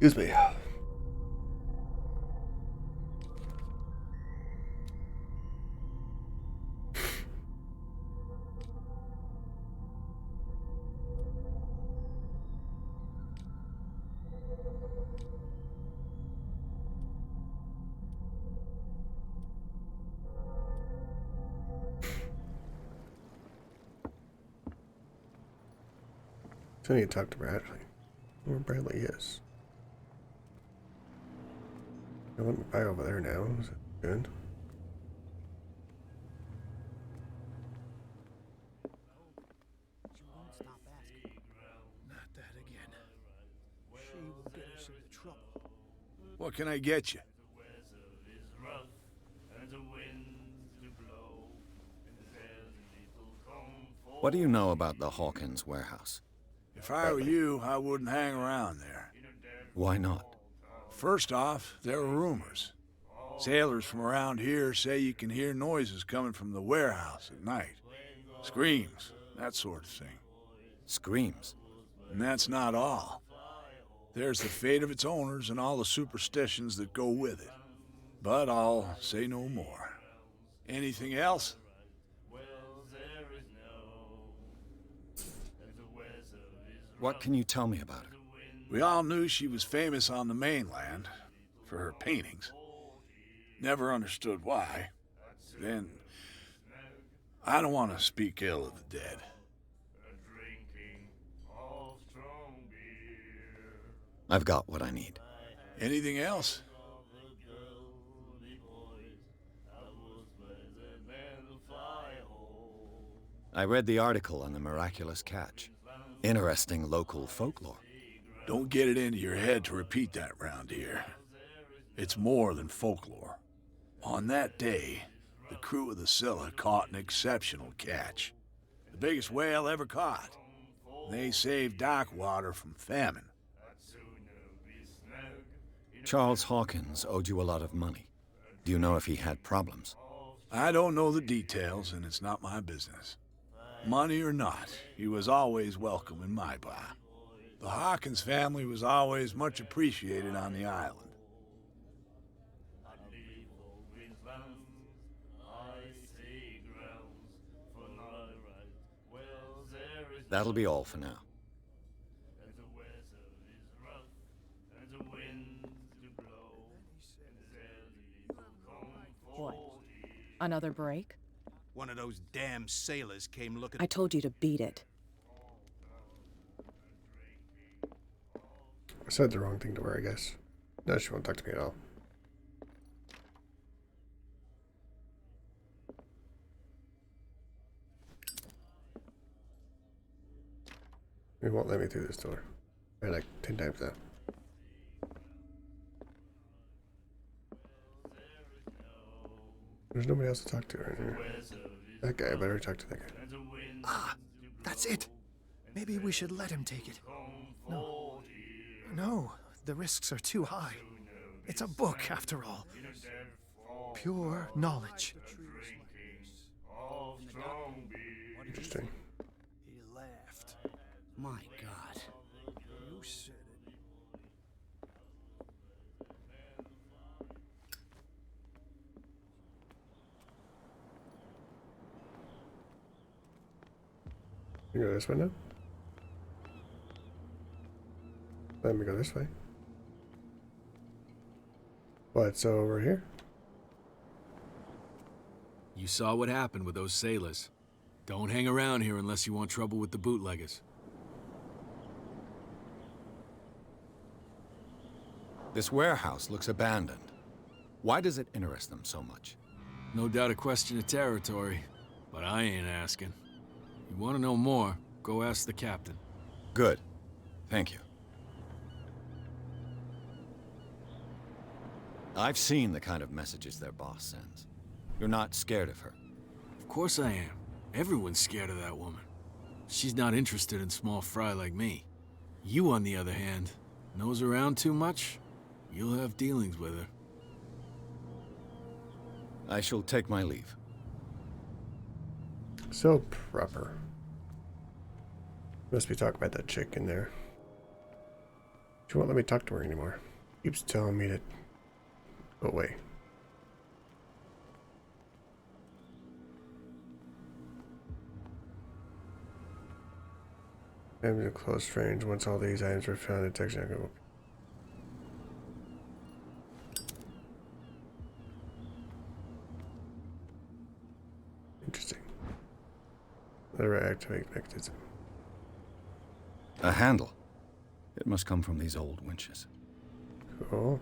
Excuse me. I need to talk to Bradley. Where Bradley is. I went by over there now. Is it good? Not that again. She will get us into trouble. What can I get you? What do you know about the Hawkins warehouse? If I were you, I wouldn't hang around there. Why not? First off, there are rumors. Sailors from around here say you can hear noises coming from the warehouse at night. Screams, that sort of thing. Screams? And that's not all. There's the fate of its owners and all the superstitions that go with it. But I'll say no more. Anything else? What can you tell me about her? We all knew she was famous on the mainland for her paintings. Never understood why. Then, I don't want to speak ill of the dead. I've got what I need. Anything else? I read the article on the miraculous catch. Interesting local folklore. Don't get it into your head to repeat that round here. It's more than folklore. On that day, the crew of the Scylla caught an exceptional catch. The biggest whale ever caught. They saved Darkwater from famine. Charles Hawkins owed you a lot of money. Do you know if he had problems? I don't know the details, and it's not my business. Money or not, he was always welcome in my bar. The Hawkins family was always much appreciated on the island. That'll be all for now. What? Another break? One of those damn sailors came looking. I told you to beat it. I said the wrong thing to her, I guess. No, she won't talk to me at all. It won't let me through this door. I like 10 times that. There's nobody else to talk to right here. That guy, I better talk to that guy. Ah, that's it. Maybe we should let him take it. No. No, the risks are too high. It's a book, after all. Pure knowledge. Interesting. He laughed. My God. You said it. You go this way now? Let me go this way. What's over here? You saw what happened with those sailors. Don't hang around here unless you want trouble with the bootleggers. This warehouse looks abandoned. Why does it interest them so much? No doubt a question of territory, but I ain't asking. You want to know more, go ask the captain. Good. Thank you. I've seen the kind of messages their boss sends. You're not scared of her. Of course I am. Everyone's scared of that woman. She's not interested in small fry like me. You, on the other hand, nose around too much, you'll have dealings with her. I shall take my leave. So proper. Must be talking about that chick in there. She won't let me talk to her anymore. Keeps telling me to go away. Items in close range. Once all these items are found, the text go. Interesting. Let her activate mechanism. A handle. It must come from these old winches. Cool.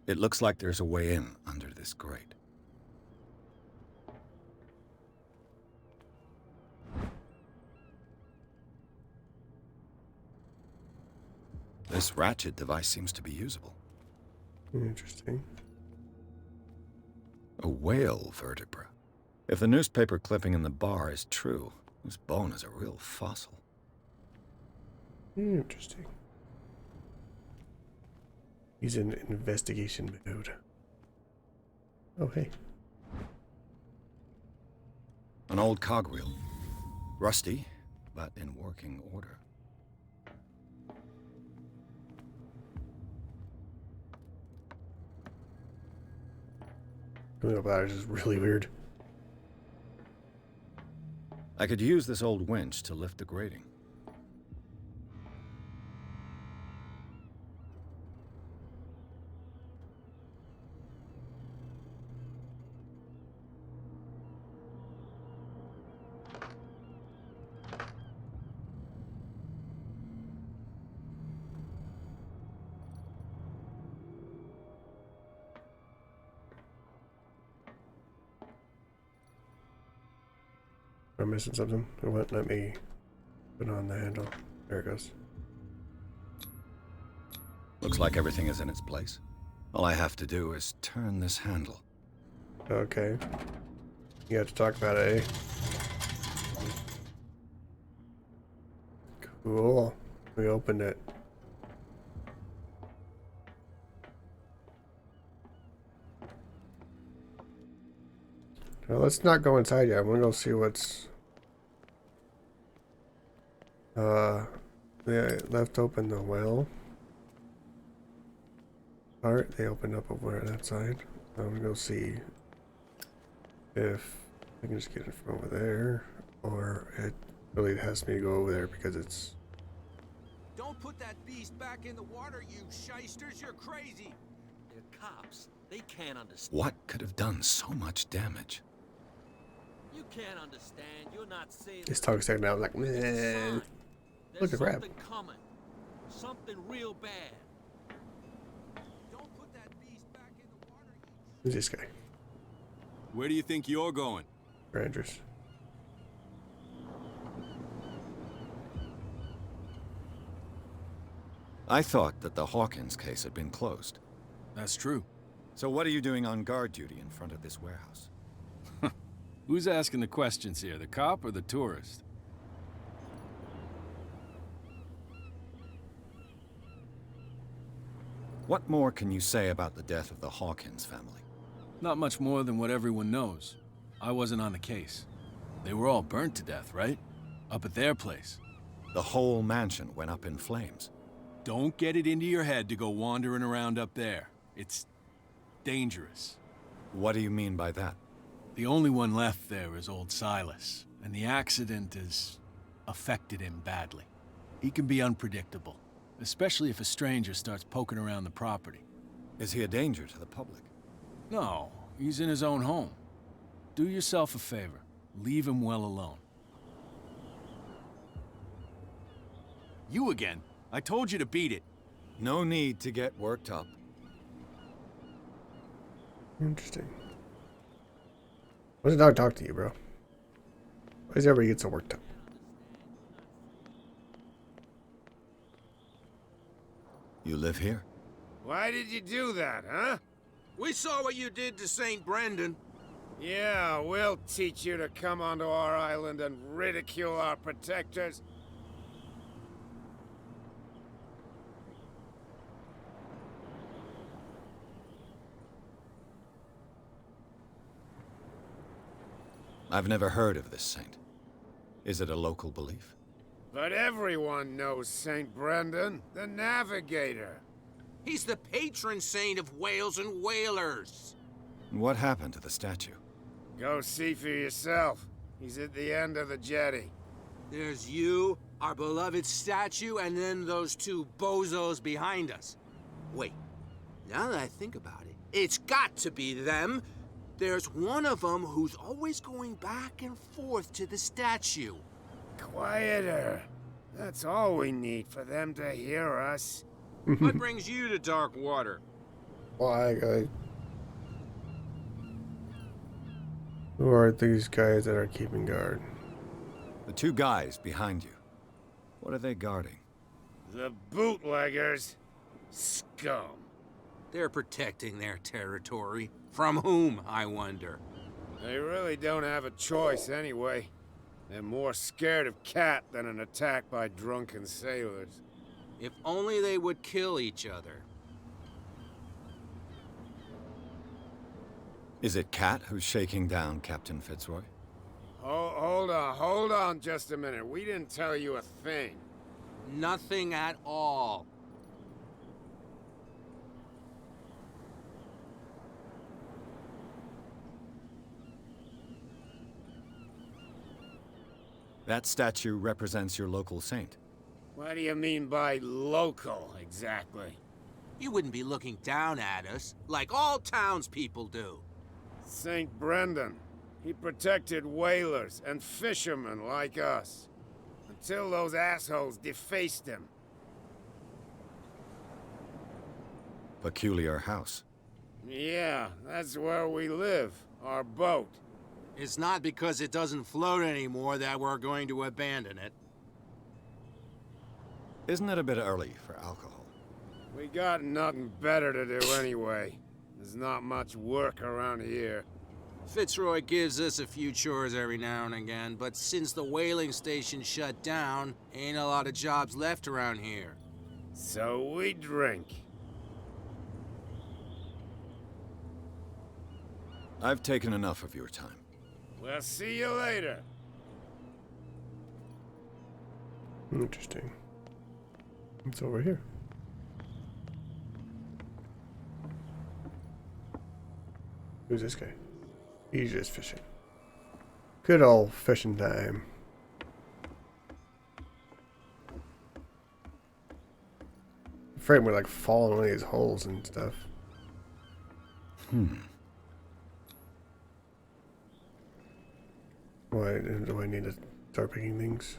It looks like there's a way in under this grate. This ratchet device seems to be usable. Interesting. A whale vertebra. If the newspaper clipping in the bar is true, this bone is a real fossil. Interesting. He's in investigation mode. Oh, hey. An old cogwheel. Rusty, but in working order. Wheel bladders is really weird. I could use this old winch to lift the grating. I'm missing something. It won't let me put on the handle. There it goes. Looks like everything is in its place. All I have to do is turn this handle. Okay. You have to talk about it, eh? Cool. We opened it. Well, let's not go inside yet. I'm gonna go see what's they left open the well part. They opened up over that side. I'm gonna go see if I can just get it from over there, or it really has me to go over there because it's. Don't put that beast back in the water, you shysters. You're crazy. They're cops. They can't understand. What could have done so much damage? You can't understand. You're not saying. His tongue sticking out like, man. Look at crap. Something coming. Something real bad. Don't put that beast back in the water. Who's this guy? Where do you think you're going? Rangers. I thought that the Hawkins case had been closed. That's true. So what are you doing on guard duty in front of this warehouse? Who's asking the questions here, the cop or the tourist? What more can you say about the death of the Hawkins family? Not much more than what everyone knows. I wasn't on the case. They were all burnt to death, right? Up at their place. The whole mansion went up in flames. Don't get it into your head to go wandering around up there. It's dangerous. What do you mean by that? The only one left there is old Silas, and the accident has affected him badly. He can be unpredictable, especially if a stranger starts poking around the property. Is he a danger to the public? No, he's in his own home. Do yourself a favor. Leave him well alone. You again. I told you to beat it. No need to get worked up. Interesting. Why does the dog talk to you, bro? Why does everybody get so worked up? You live here? Why did you do that, huh? We saw what you did to St. Brendan. Yeah, we'll teach you to come onto our island and ridicule our protectors. I've never heard of this saint. Is it a local belief? But everyone knows St. Brendan, the Navigator. He's the patron saint of whales and whalers. What happened to the statue? Go see for yourself. He's at the end of the jetty. There's you, our beloved statue, and then those two bozos behind us. Wait, now that I think about it, it's got to be them. There's one of them who's always going back and forth to the statue. Quieter. That's all we need for them to hear us. What brings you to dark water? Why, guy? Who are these guys that are keeping guard? The two guys behind you. What are they guarding? The bootleggers. Scum. They're protecting their territory. From whom, I wonder? They really don't have a choice anyway. They're more scared of Cat than an attack by drunken sailors. If only they would kill each other. Is it Cat who's shaking down Captain Fitzroy? Hold on just a minute. We didn't tell you a thing. Nothing at all. That statue represents your local saint. What do you mean by local, exactly? You wouldn't be looking down at us, like all townspeople do. St. Brendan. He protected whalers and fishermen like us. Until those assholes defaced him. Peculiar house. Yeah, that's where we live. Our boat. It's not because it doesn't float anymore that we're going to abandon it. Isn't it a bit early for alcohol? We got nothing better to do anyway. There's not much work around here. Fitzroy gives us a few chores every now and again, but since the whaling station shut down, ain't a lot of jobs left around here. So we drink. I've taken enough of your time. We'll see you later. Interesting. It's over here. Who's this guy? He's just fishing. Good old fishing time. I'm afraid we're like falling in one of these holes and stuff. Why do I need to start picking things?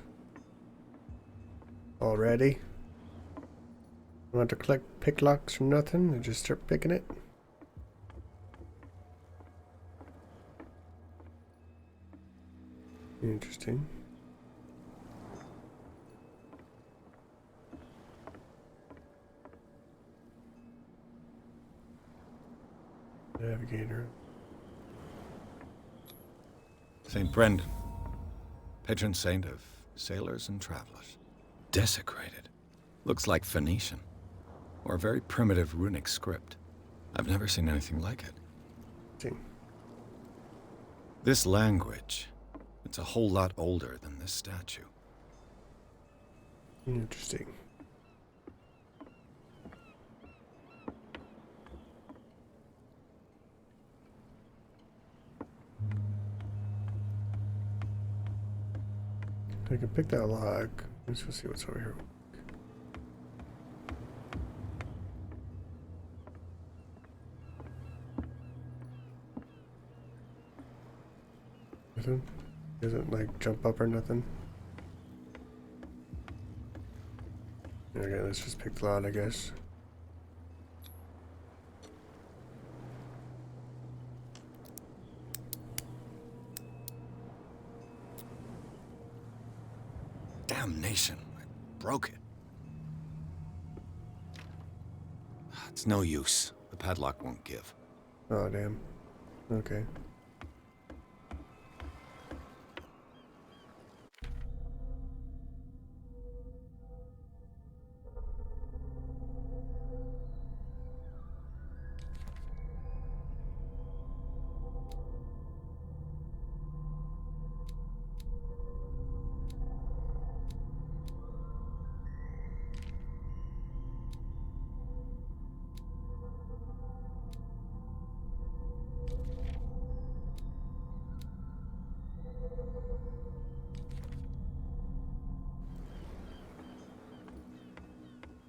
Already? I want to collect pick locks from nothing and just start picking it? Interesting. Navigator. St. Brendan, patron saint of sailors and travelers. Desecrated. Looks like Phoenician. or a very primitive runic script. I've never seen anything like it. This language, it's a whole lot older than this statue. Interesting. I can pick that log. Let's go see what's over here. Nothing? Doesn't like jump up or nothing? Okay, let's just pick the lot, I guess. Damnation, I broke it. It's no use. The padlock won't give. Oh, damn. Okay.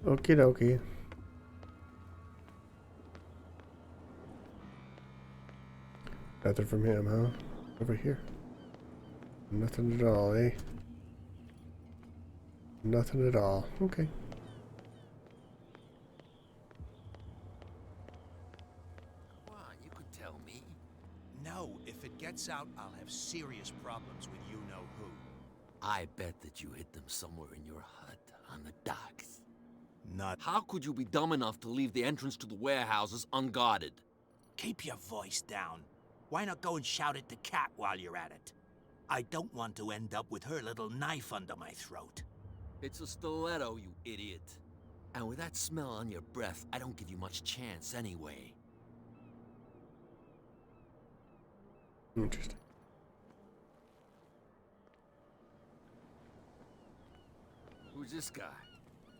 Okie dokie. Nothing from him, huh? Over here. Nothing at all, eh? Nothing at all. Okay. Come on, you could tell me. No, if it gets out, I'll have serious problems with you-know-who. I bet that you hid them somewhere in your hut on the docks. Not. How could you be dumb enough to leave the entrance to the warehouses unguarded? Keep your voice down. Why not go and shout at the cat while you're at it? I don't want to end up with her little knife under my throat. It's a stiletto, you idiot. And with that smell on your breath, I don't give you much chance anyway. Interesting. Who's this guy?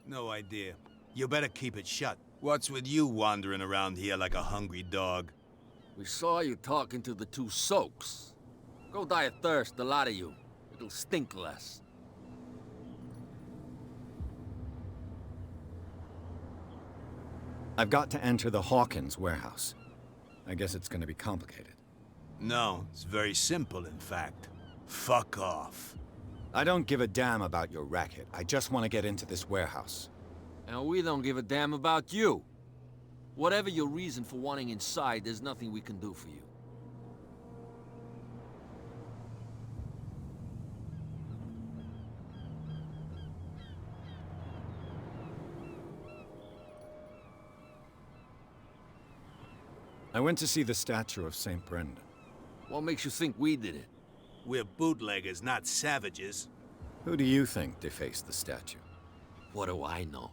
No idea. You better keep it shut. What's with you wandering around here like a hungry dog? We saw you talking to the two soaks. Go die of thirst, the lot of you. It'll stink less. I've got to enter the Hawkins warehouse. I guess it's gonna be complicated. No, it's very simple, in fact. Fuck off. I don't give a damn about your racket. I just want to get into this warehouse. And we don't give a damn about you. Whatever your reason for wanting inside, there's nothing we can do for you. I went to see the statue of St. Brendan. What makes you think we did it? We're bootleggers, not savages. Who do you think defaced the statue? What do I know?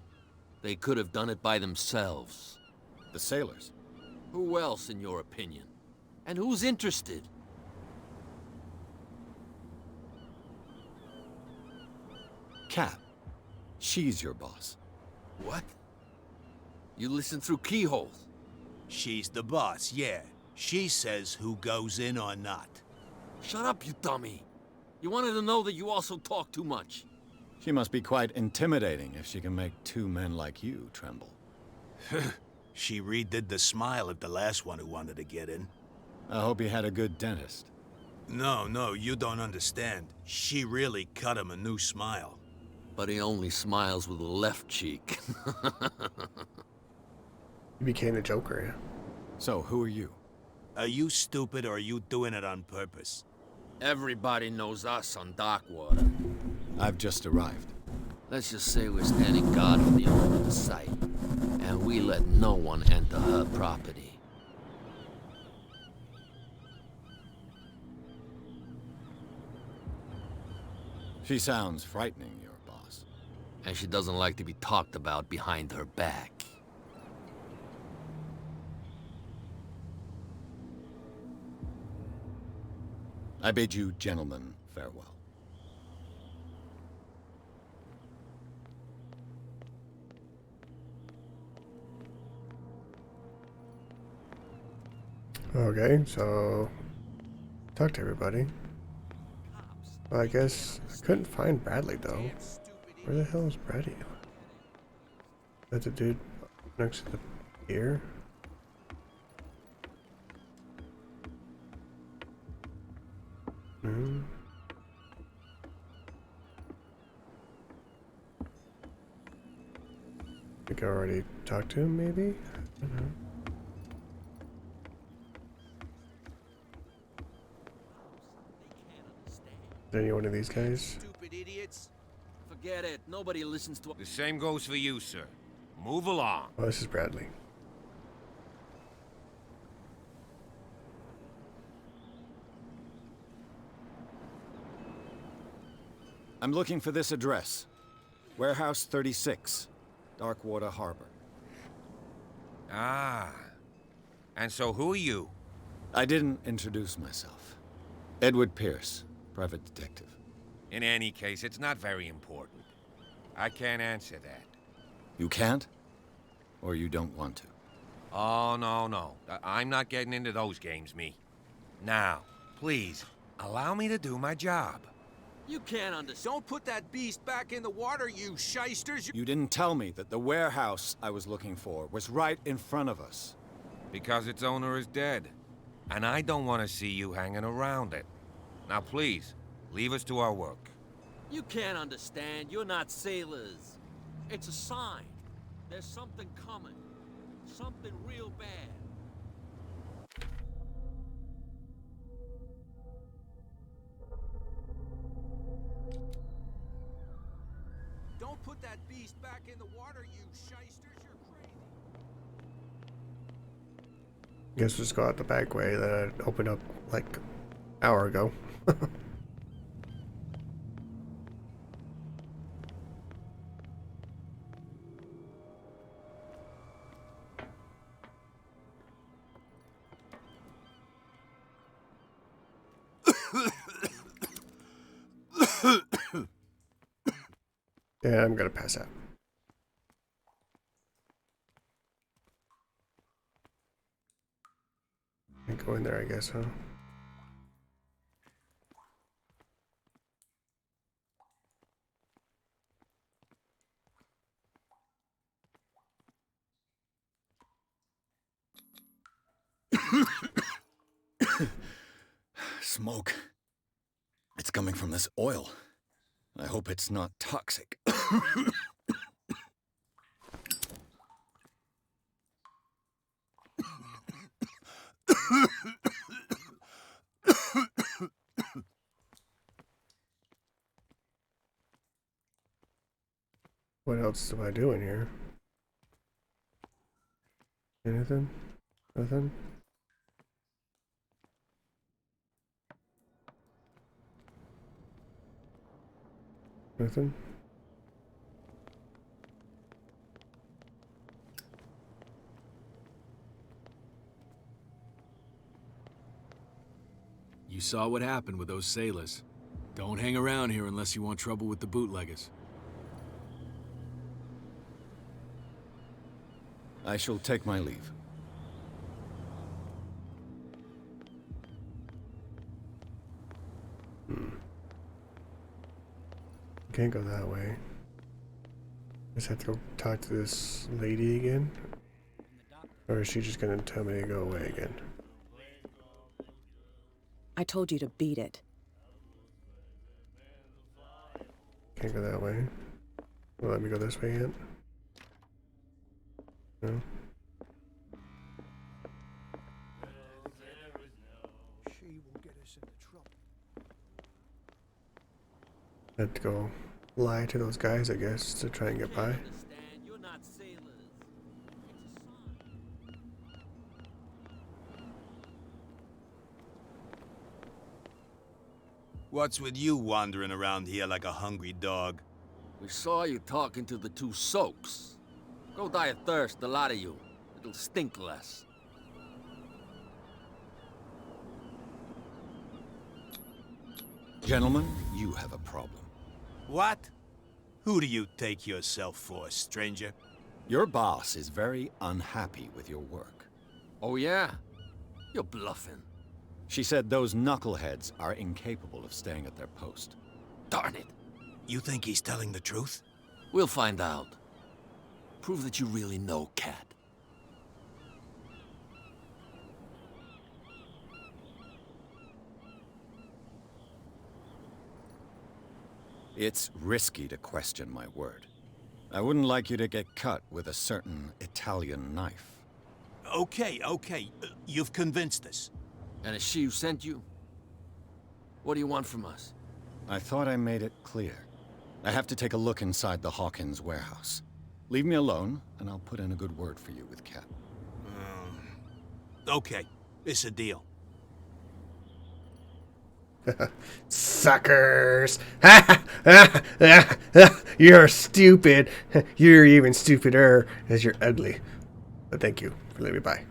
They could have done it by themselves. The sailors. Who else, in your opinion? And who's interested? Cap. She's your boss. What? You listen through keyholes? She's the boss, yeah. She says who goes in or not. Shut up, you dummy. You wanted to know that you also talk too much. She must be quite intimidating if she can make two men like you tremble. She redid the smile at the last one who wanted to get in. I hope he had a good dentist. No, you don't understand. She really cut him a new smile. But he only smiles with the left cheek. You became the Joker, yeah? So, who are you? Are you stupid or are you doing it on purpose? Everybody knows us on Darkwater. I've just arrived. Let's just say we're standing guard for the owner of the site. And we let no one enter her property. She sounds frightening, your boss. And she doesn't like to be talked about behind her back. I bid you gentlemen farewell. Okay, so talk to everybody. Well, I guess I couldn't find Bradley though. Where the hell is Bradley? That's a dude next to the pier. Hmm. I think I already talked to him, maybe? I don't know. Is any one of these guys? Stupid idiots. Forget it. Nobody listens to... The same goes for you, sir. Move along. Oh, this is Bradley. I'm looking for this address. Warehouse 36, Darkwater Harbor. Ah. And so who are you? I didn't introduce myself. Edward Pierce, private detective. In any case, it's not very important. I can't answer that. You can't? Or you don't want to? Oh, no. I'm not getting into those games, me. Now, please, allow me to do my job. You can't understand. Don't put that beast back in the water, you shysters. You didn't tell me that the warehouse I was looking for was right in front of us. Because its owner is dead. And I don't want to see you hanging around it. Now, please, leave us to our work. You can't understand. You're not sailors. It's a sign. There's something coming. Something real bad. Don't put that beast back in the water, you shysters. You're crazy. Guess we'll just go out the back way that I opened up like an hour ago. Yeah, I'm gonna pass out. Can't go in there, I guess, huh? Smoke. It's coming from this oil. I hope it's not toxic. What else do I do in here? Anything? Nothing? Nothing? You saw what happened with those sailors. Don't hang around here unless you want trouble with the bootleggers. I shall take my leave. Can't go that way. Just have to go talk to this lady again? Or is she just gonna tell me to go away again? I told you to beat it. Can't go that way. Will let me go this way yet? No? She will get us into trouble. I have to go lie to those guys, I guess, to try and get by. You're not sailors. What's with you wandering around here like a hungry dog? We saw you talking to the two soaks. Go die of thirst, the lot of you. It'll stink less. Gentlemen, you have a problem. What? Who do you take yourself for, stranger? Your boss is very unhappy with your work. Oh, yeah? You're bluffing. She said those knuckleheads are incapable of staying at their post. Darn it. You think he's telling the truth? We'll find out. Prove that you really know Cat. It's risky to question my word. I wouldn't like you to get cut with a certain Italian knife. Okay. You've convinced us. And it's she who sent you? What do you want from us? I thought I made it clear. I have to take a look inside the Hawkins warehouse. Leave me alone, and I'll put in a good word for you with Cat. Okay, it's a deal. Suckers! You're stupid. You're even stupider as you're ugly. But thank you for letting me by.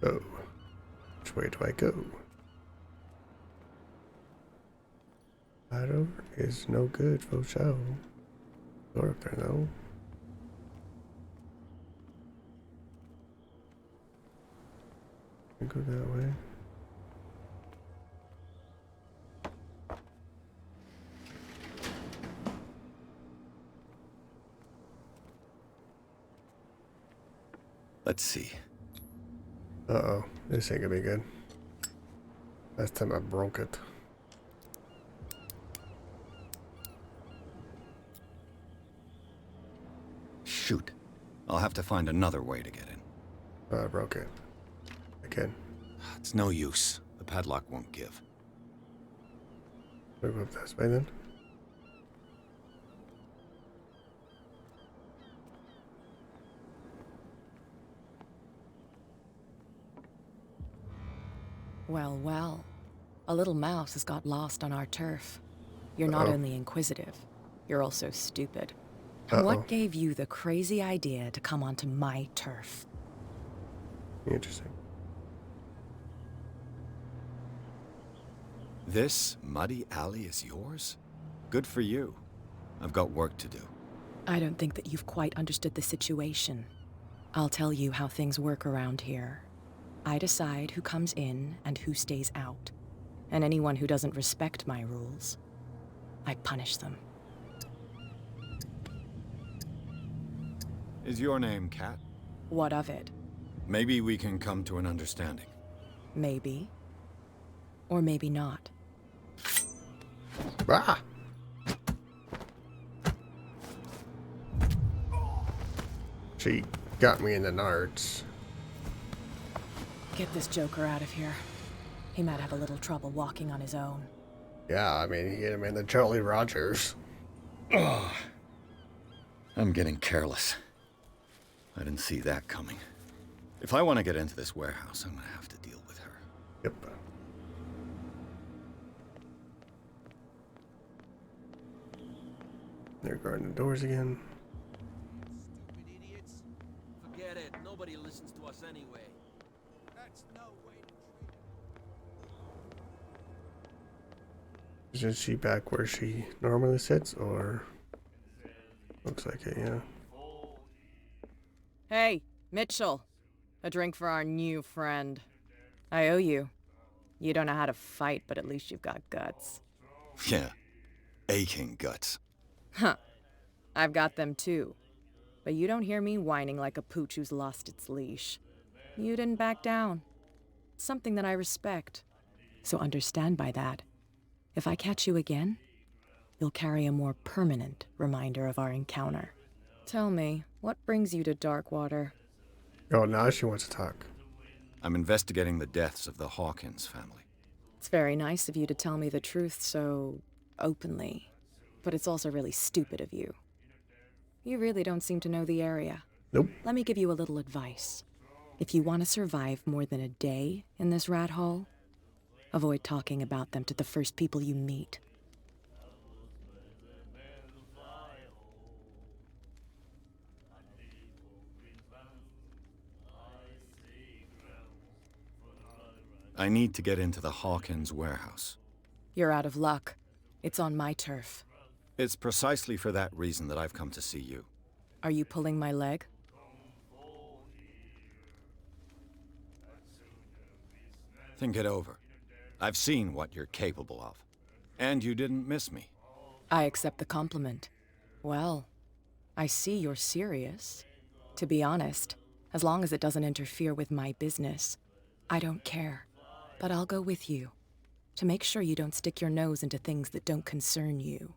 Oh, which way do I go? That over is no good for show. Door up there though. Go that way. Let's see. Uh-oh, this ain't gonna be good. Last time I broke it. Shoot. I'll have to find another way to get in. I broke it. Again. It's no use. The padlock won't give. We'll go up this way then. Well, well. A little mouse has got lost on our turf. You're not only inquisitive, you're also stupid. What gave you the crazy idea to come onto my turf? Interesting. This muddy alley is yours? Good for you. I've got work to do. I don't think that you've quite understood the situation. I'll tell you how things work around here. I decide who comes in and who stays out. And anyone who doesn't respect my rules, I punish them. Is your name Cat? What of it? Maybe we can come to an understanding. Maybe. Or maybe not. Ah! She got me in the nards. Get this joker out of here. He might have a little trouble walking on his own. Yeah, I mean, you get him in the Charlie Rogers. Ugh. I'm getting careless. I didn't see that coming. If I want to get into this warehouse, I'm gonna have to deal with her. Yep. They're guarding the doors again. Stupid idiots. Forget it. Nobody listens to us anyway. That's no way to treat Isn't she back where she normally sits, or? Looks like it, yeah. Hey, Mitchell. A drink for our new friend. I owe you. You don't know how to fight, but at least you've got guts. Yeah. Aching guts. Huh. I've got them too. But you don't hear me whining like a pooch who's lost its leash. You didn't back down. Something that I respect. So understand by that. If I catch you again, you'll carry a more permanent reminder of our encounter. Tell me, what brings you to Darkwater? Oh, now she wants to talk. I'm investigating the deaths of the Hawkins family. It's very nice of you to tell me the truth so openly. But it's also really stupid of you. You really don't seem to know the area. Nope. Let me give you a little advice. If you want to survive more than a day in this rat hole, avoid talking about them to the first people you meet. I need to get into the Hawkins warehouse. You're out of luck. It's on my turf. It's precisely for that reason that I've come to see you. Are you pulling my leg? Think it over. I've seen what you're capable of. And you didn't miss me. I accept the compliment. Well, I see you're serious. To be honest, as long as it doesn't interfere with my business, I don't care. But I'll go with you, to make sure you don't stick your nose into things that don't concern you.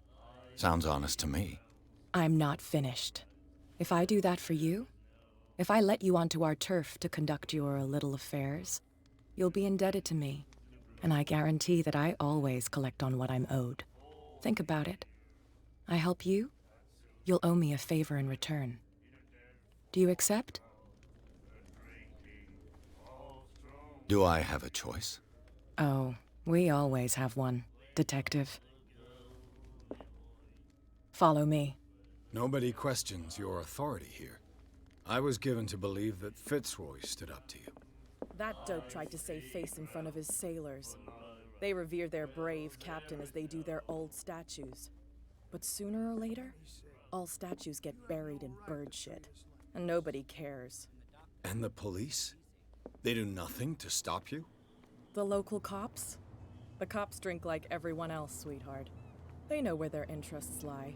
Sounds honest to me. I'm not finished. If I do that for you, if I let you onto our turf to conduct your little affairs, you'll be indebted to me, and I guarantee that I always collect on what I'm owed. Think about it. I help you, you'll owe me a favor in return. Do you accept? Do I have a choice? Oh, we always have one, Detective. Follow me. Nobody questions your authority here. I was given to believe that Fitzroy stood up to you. That dope tried to save face in front of his sailors. They revere their brave captain as they do their old statues. But sooner or later, all statues get buried in bird shit, and nobody cares. And the police? They do nothing to stop you? The local cops? The cops drink like everyone else, sweetheart. They know where their interests lie.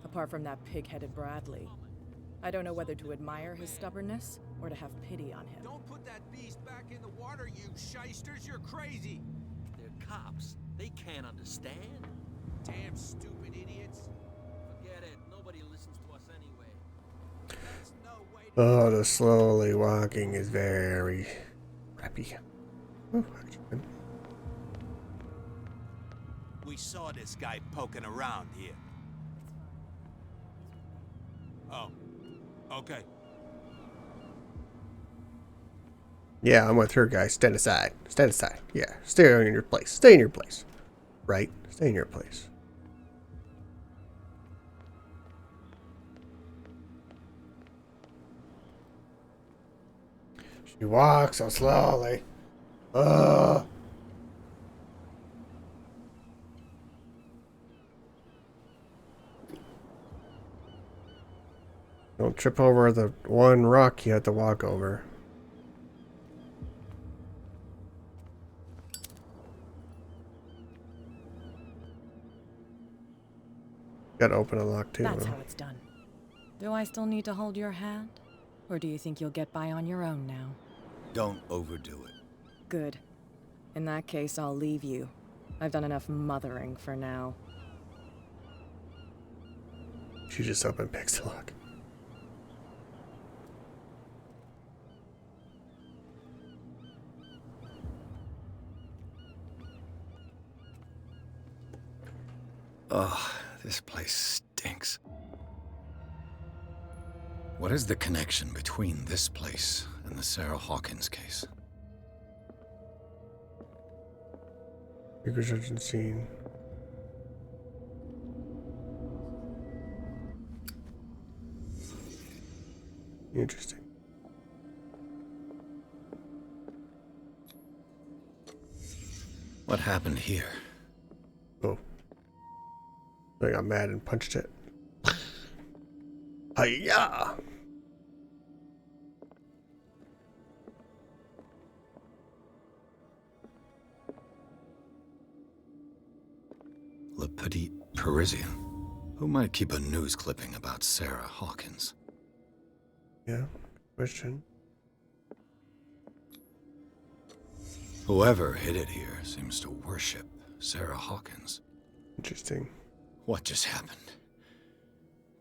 Apart from that pig-headed Bradley. I don't know whether to admire his stubbornness or to have pity on him. Don't put that beast back in the water, you shysters. You're crazy. They're cops. They can't understand. Damn stupid idiots. Forget it. Nobody listens to us anyway. There's no way to... Oh, the slowly walking is very crappy. Oh, actually. We saw this guy poking around here. Oh, okay. Yeah, I'm with her, guys. Stand aside. Stand aside. Yeah, stay in your place. Stay in your place. Right? Stay in your place. She walks so slowly. Ugh. Don't trip over the one rock you have to walk over. Gotta open a lock too. That's how it's done. Do I still need to hold your hand? Or do you think you'll get by on your own now? Don't overdo it. Good. In that case, I'll leave you. I've done enough mothering for now. She just up and picks the lock. Ugh, this place stinks. What is the connection between this place and the Sarah Hawkins case? Reconstruction scene. Interesting. What happened here? Oh. I got mad and punched it. Hiya! Le Petit Parisien. Who might keep a news clipping about Sarah Hawkins? Yeah, question. Whoever hid it here seems to worship Sarah Hawkins. Interesting. What just happened?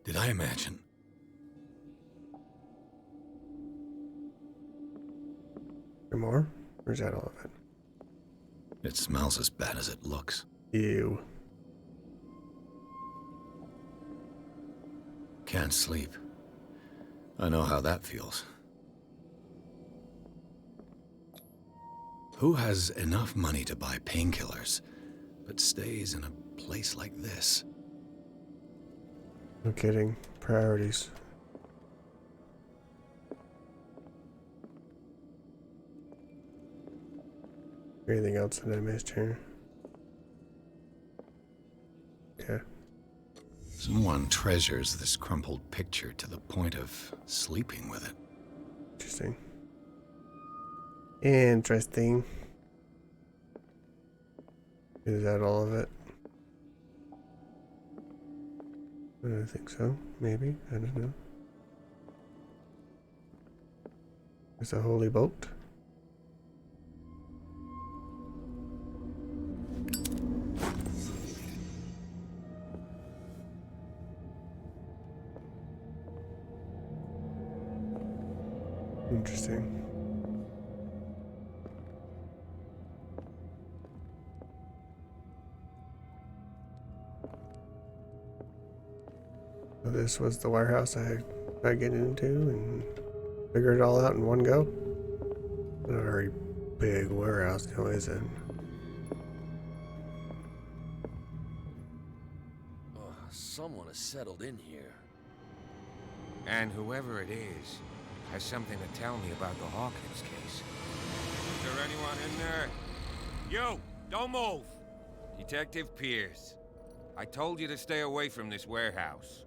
Did I imagine? Or more? Or is that all of it? It smells as bad as it looks. Ew. Can't sleep. I know how that feels. Who has enough money to buy painkillers, but stays in a place like this? No kidding. Priorities. Anything else that I missed here? Yeah. Someone treasures this crumpled picture to the point of sleeping with it. Interesting. Interesting. Is that all of it? I think so. Maybe. I don't know. It's a holy boat. Interesting. So this was the warehouse I got getting into and figured it all out in one go. Not a very big warehouse, you know, is it? Oh, someone has settled in here. And whoever it is has something to tell me about the Hawkins case. Is there anyone in there? You! Don't move! Detective Pierce. I told you to stay away from this warehouse.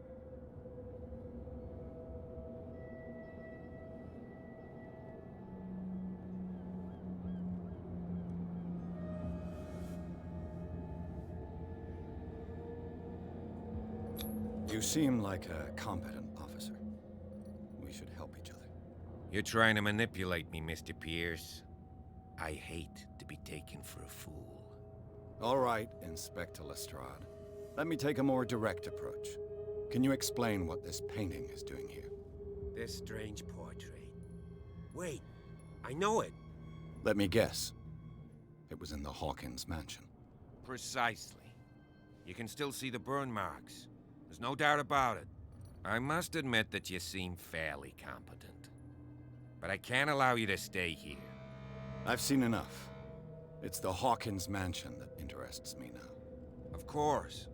You seem like a competent officer. We should help each other. You're trying to manipulate me, Mr. Pierce. I hate to be taken for a fool. All right, Inspector Lestrade. Let me take a more direct approach. Can you explain what this painting is doing here? This strange portrait. Wait, I know it. Let me guess. It was in the Hawkins mansion. Precisely. You can still see the burn marks. There's no doubt about it. I must admit that you seem fairly competent. But I can't allow you to stay here. I've seen enough. It's the Hawkins mansion that interests me now. Of course.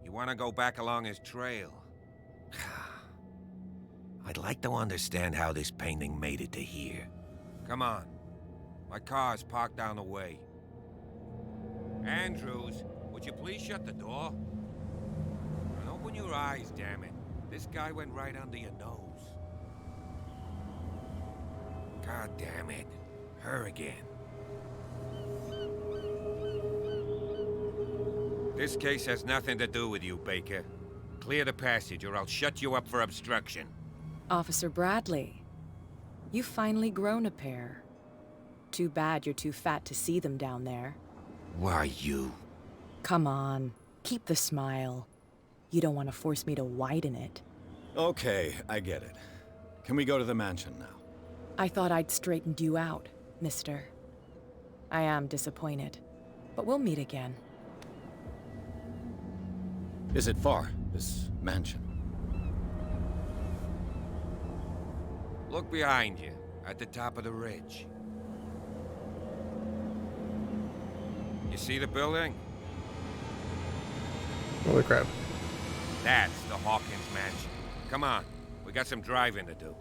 You want to go back along his trail. I'd like to understand how this painting made it to here. Come on. My car's parked down the way. Andrews, would you please shut the door? And open your eyes, damn it. This guy went right under your nose. God damn it. Her again. This case has nothing to do with you, Baker. Clear the passage or I'll shut you up for obstruction. Officer Bradley, you've finally grown a pair. Too bad you're too fat to see them down there. Why, you? Come on, keep the smile. You don't want to force me to widen it. Okay, I get it. Can we go to the mansion now? I thought I'd straightened you out, mister. I am disappointed, but we'll meet again. Is it far, this mansion? Look behind you, at the top of the ridge. You see the building? Holy crap. That's the Hawkins mansion. Come on, we got some driving to do.